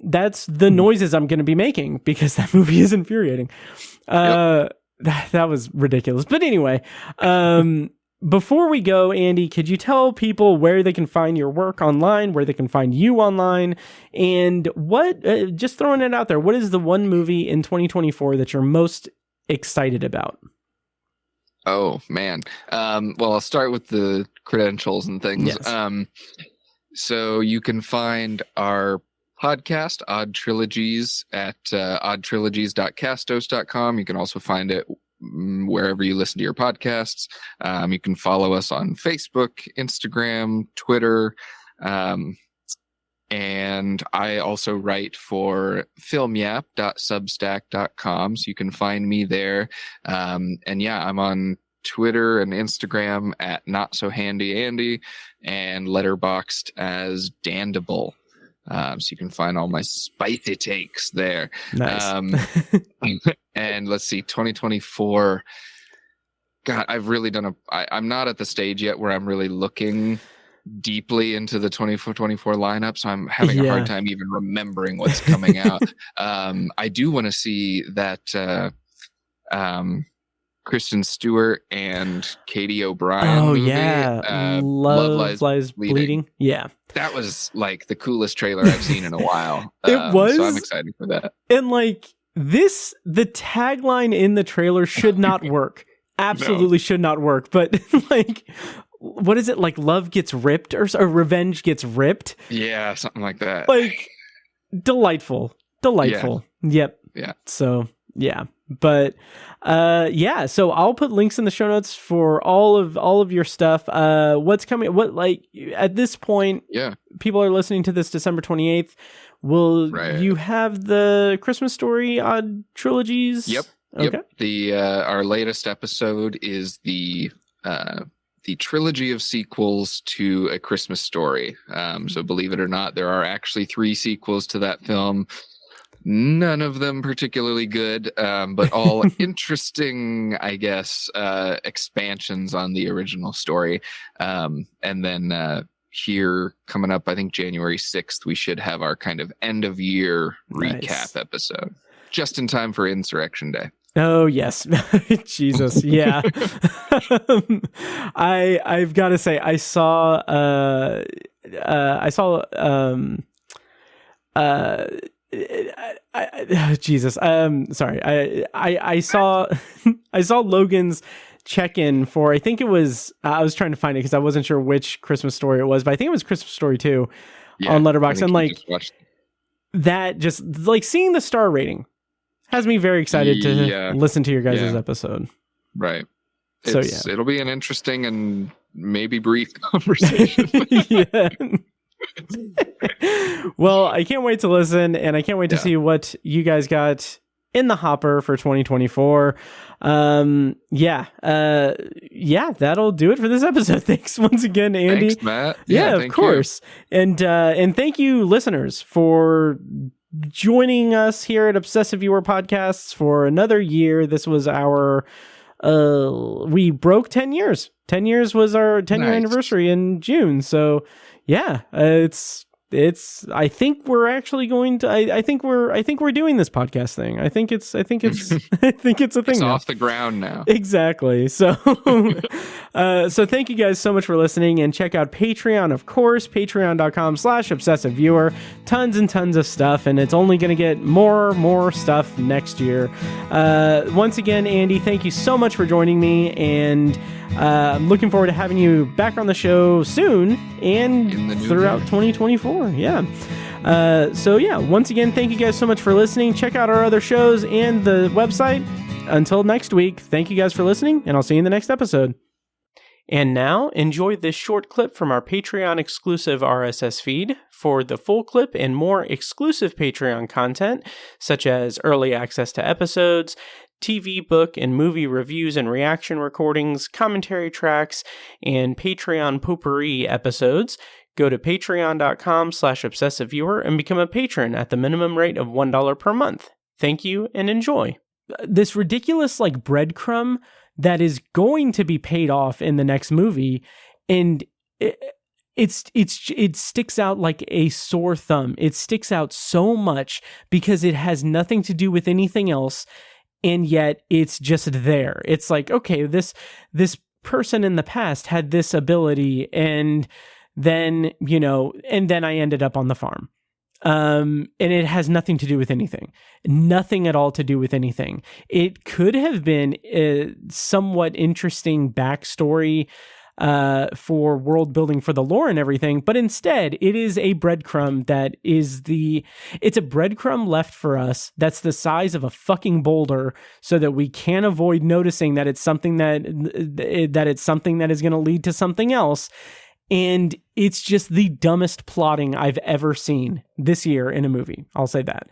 That's the noises I'm going to be making because that movie is infuriating. That was ridiculous. But anyway, before we go, Andy, could you tell people where they can find your work online, where they can find you online, and what, just throwing it out there, what is the one movie in 2024 that you're most excited about? Oh, man. Well, I'll start with the credentials and things. Yes. So you can find our podcast, Odd Trilogies, at oddtrilogies.castos.com. You can also find it wherever you listen to your podcasts. You can follow us on Facebook, Instagram, Twitter. And I also write for filmyap.substack.com. So you can find me there. And I'm on Twitter and Instagram at NotSoHandyAndy and letterboxed as Dandible. So you can find all my spicy takes there. Nice. And let's see, 2024. God, I've really done I'm not at the stage yet where I'm really looking deeply into the 2024 lineup, so I'm having a hard time even remembering what's coming out. I do want to see that Kristen Stewart and Katie O'Brien movie. Love Lies Bleeding. Yeah. That was like the coolest trailer I've seen in a while. It was. So I'm excited for that. And the tagline in the trailer should not work. Absolutely should not work. But what is it? Love gets ripped or revenge gets ripped? Yeah, something like that. Delightful. Yeah. Yep. Yeah. So, yeah. But so I'll put links in the show notes for all of your stuff. What's coming, at this point, people are listening to this December 28th. Will you have the Christmas Story Odd Trilogies? Yep. Okay. The our latest episode is the trilogy of sequels to A Christmas Story. So believe it or not, there are actually 3 sequels to that film. None of them particularly good, but all interesting, I guess, expansions on the original story. And then here coming up, I think January 6th, we should have our kind of end of year recap episode, just in time for Insurrection Day. Oh yes. Jesus. Yeah. I've got to say, I saw Jesus. Sorry. I saw Logan's check-in for, I think it was, I was trying to find it because I wasn't sure which Christmas Story it was, but I think it was Christmas Story 2 on Letterboxd. And that just seeing the star rating has me very excited to listen to your guys' episode. Right. So it'll be an interesting and maybe brief conversation. Well, I can't wait to listen, and I can't wait to see what you guys got in the hopper for 2024. That'll do it for this episode. Thanks once again, Andy. Thanks, Matt. Yeah, of course. And thank you, listeners, for joining us here at Obsessive Viewer Podcasts for another year. This was our we broke 10 years. 10 years was our 10-year anniversary in June. So yeah, I think we're actually going to I think we're doing this podcast thing. I think it's a thing. It's now off the ground now. Exactly. So so thank you guys so much for listening, and check out Patreon, of course, patreon.com/obsessiveviewer. Tons and tons of stuff, and it's only going to get more stuff next year. Once again, Andy, thank you so much for joining me, and I'm looking forward to having you back on the show soon and throughout 2024. Yeah. Once again, thank you guys so much for listening. Check out our other shows and the website. Until next week, thank you guys for listening, and I'll see you in the next episode. And now, enjoy this short clip from our Patreon exclusive RSS feed. For the full clip and more exclusive Patreon content, such as early access to episodes, TV, book, and movie reviews and reaction recordings, commentary tracks, and Patreon potpourri episodes, go to patreon.com/obsessiveviewer and become a patron at the minimum rate of $1 per month. Thank you and enjoy. This ridiculous breadcrumb that is going to be paid off in the next movie, and it sticks out like a sore thumb. It sticks out so much because it has nothing to do with anything else, and yet it's just there. It's like, okay, this person in the past had this ability, and then I ended up on the farm. And it has nothing to do with anything. Nothing at all to do with anything. It could have been a somewhat interesting backstory for world building for the lore and everything, but instead it is a breadcrumb it's a breadcrumb left for us that's the size of a fucking boulder, so that we can't avoid noticing that it's something that is going to lead to something else. And it's just the dumbest plotting I've ever seen this year in a movie. I'll say that.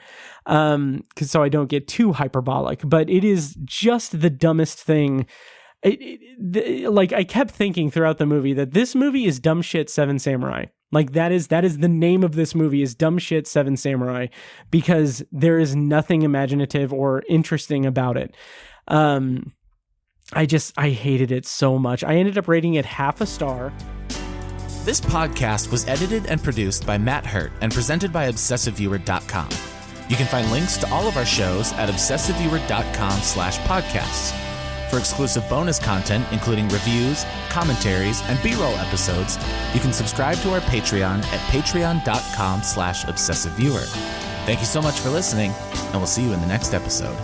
So I don't get too hyperbolic, but it is just the dumbest thing. I kept thinking throughout the movie that this movie is Dumb Shit 7 Samurai. That is the name of this movie, is Dumb Shit 7 Samurai, because there is nothing imaginative or interesting about it. I hated it so much. I ended up rating it 0.5 star. This podcast was edited and produced by Matt Hurt and presented by ObsessiveViewer.com. You can find links to all of our shows at ObsessiveViewer.com/podcasts. For exclusive bonus content, including reviews, commentaries, and B-roll episodes, you can subscribe to our Patreon at patreon.com/ObsessiveViewer. Thank you so much for listening, and we'll see you in the next episode.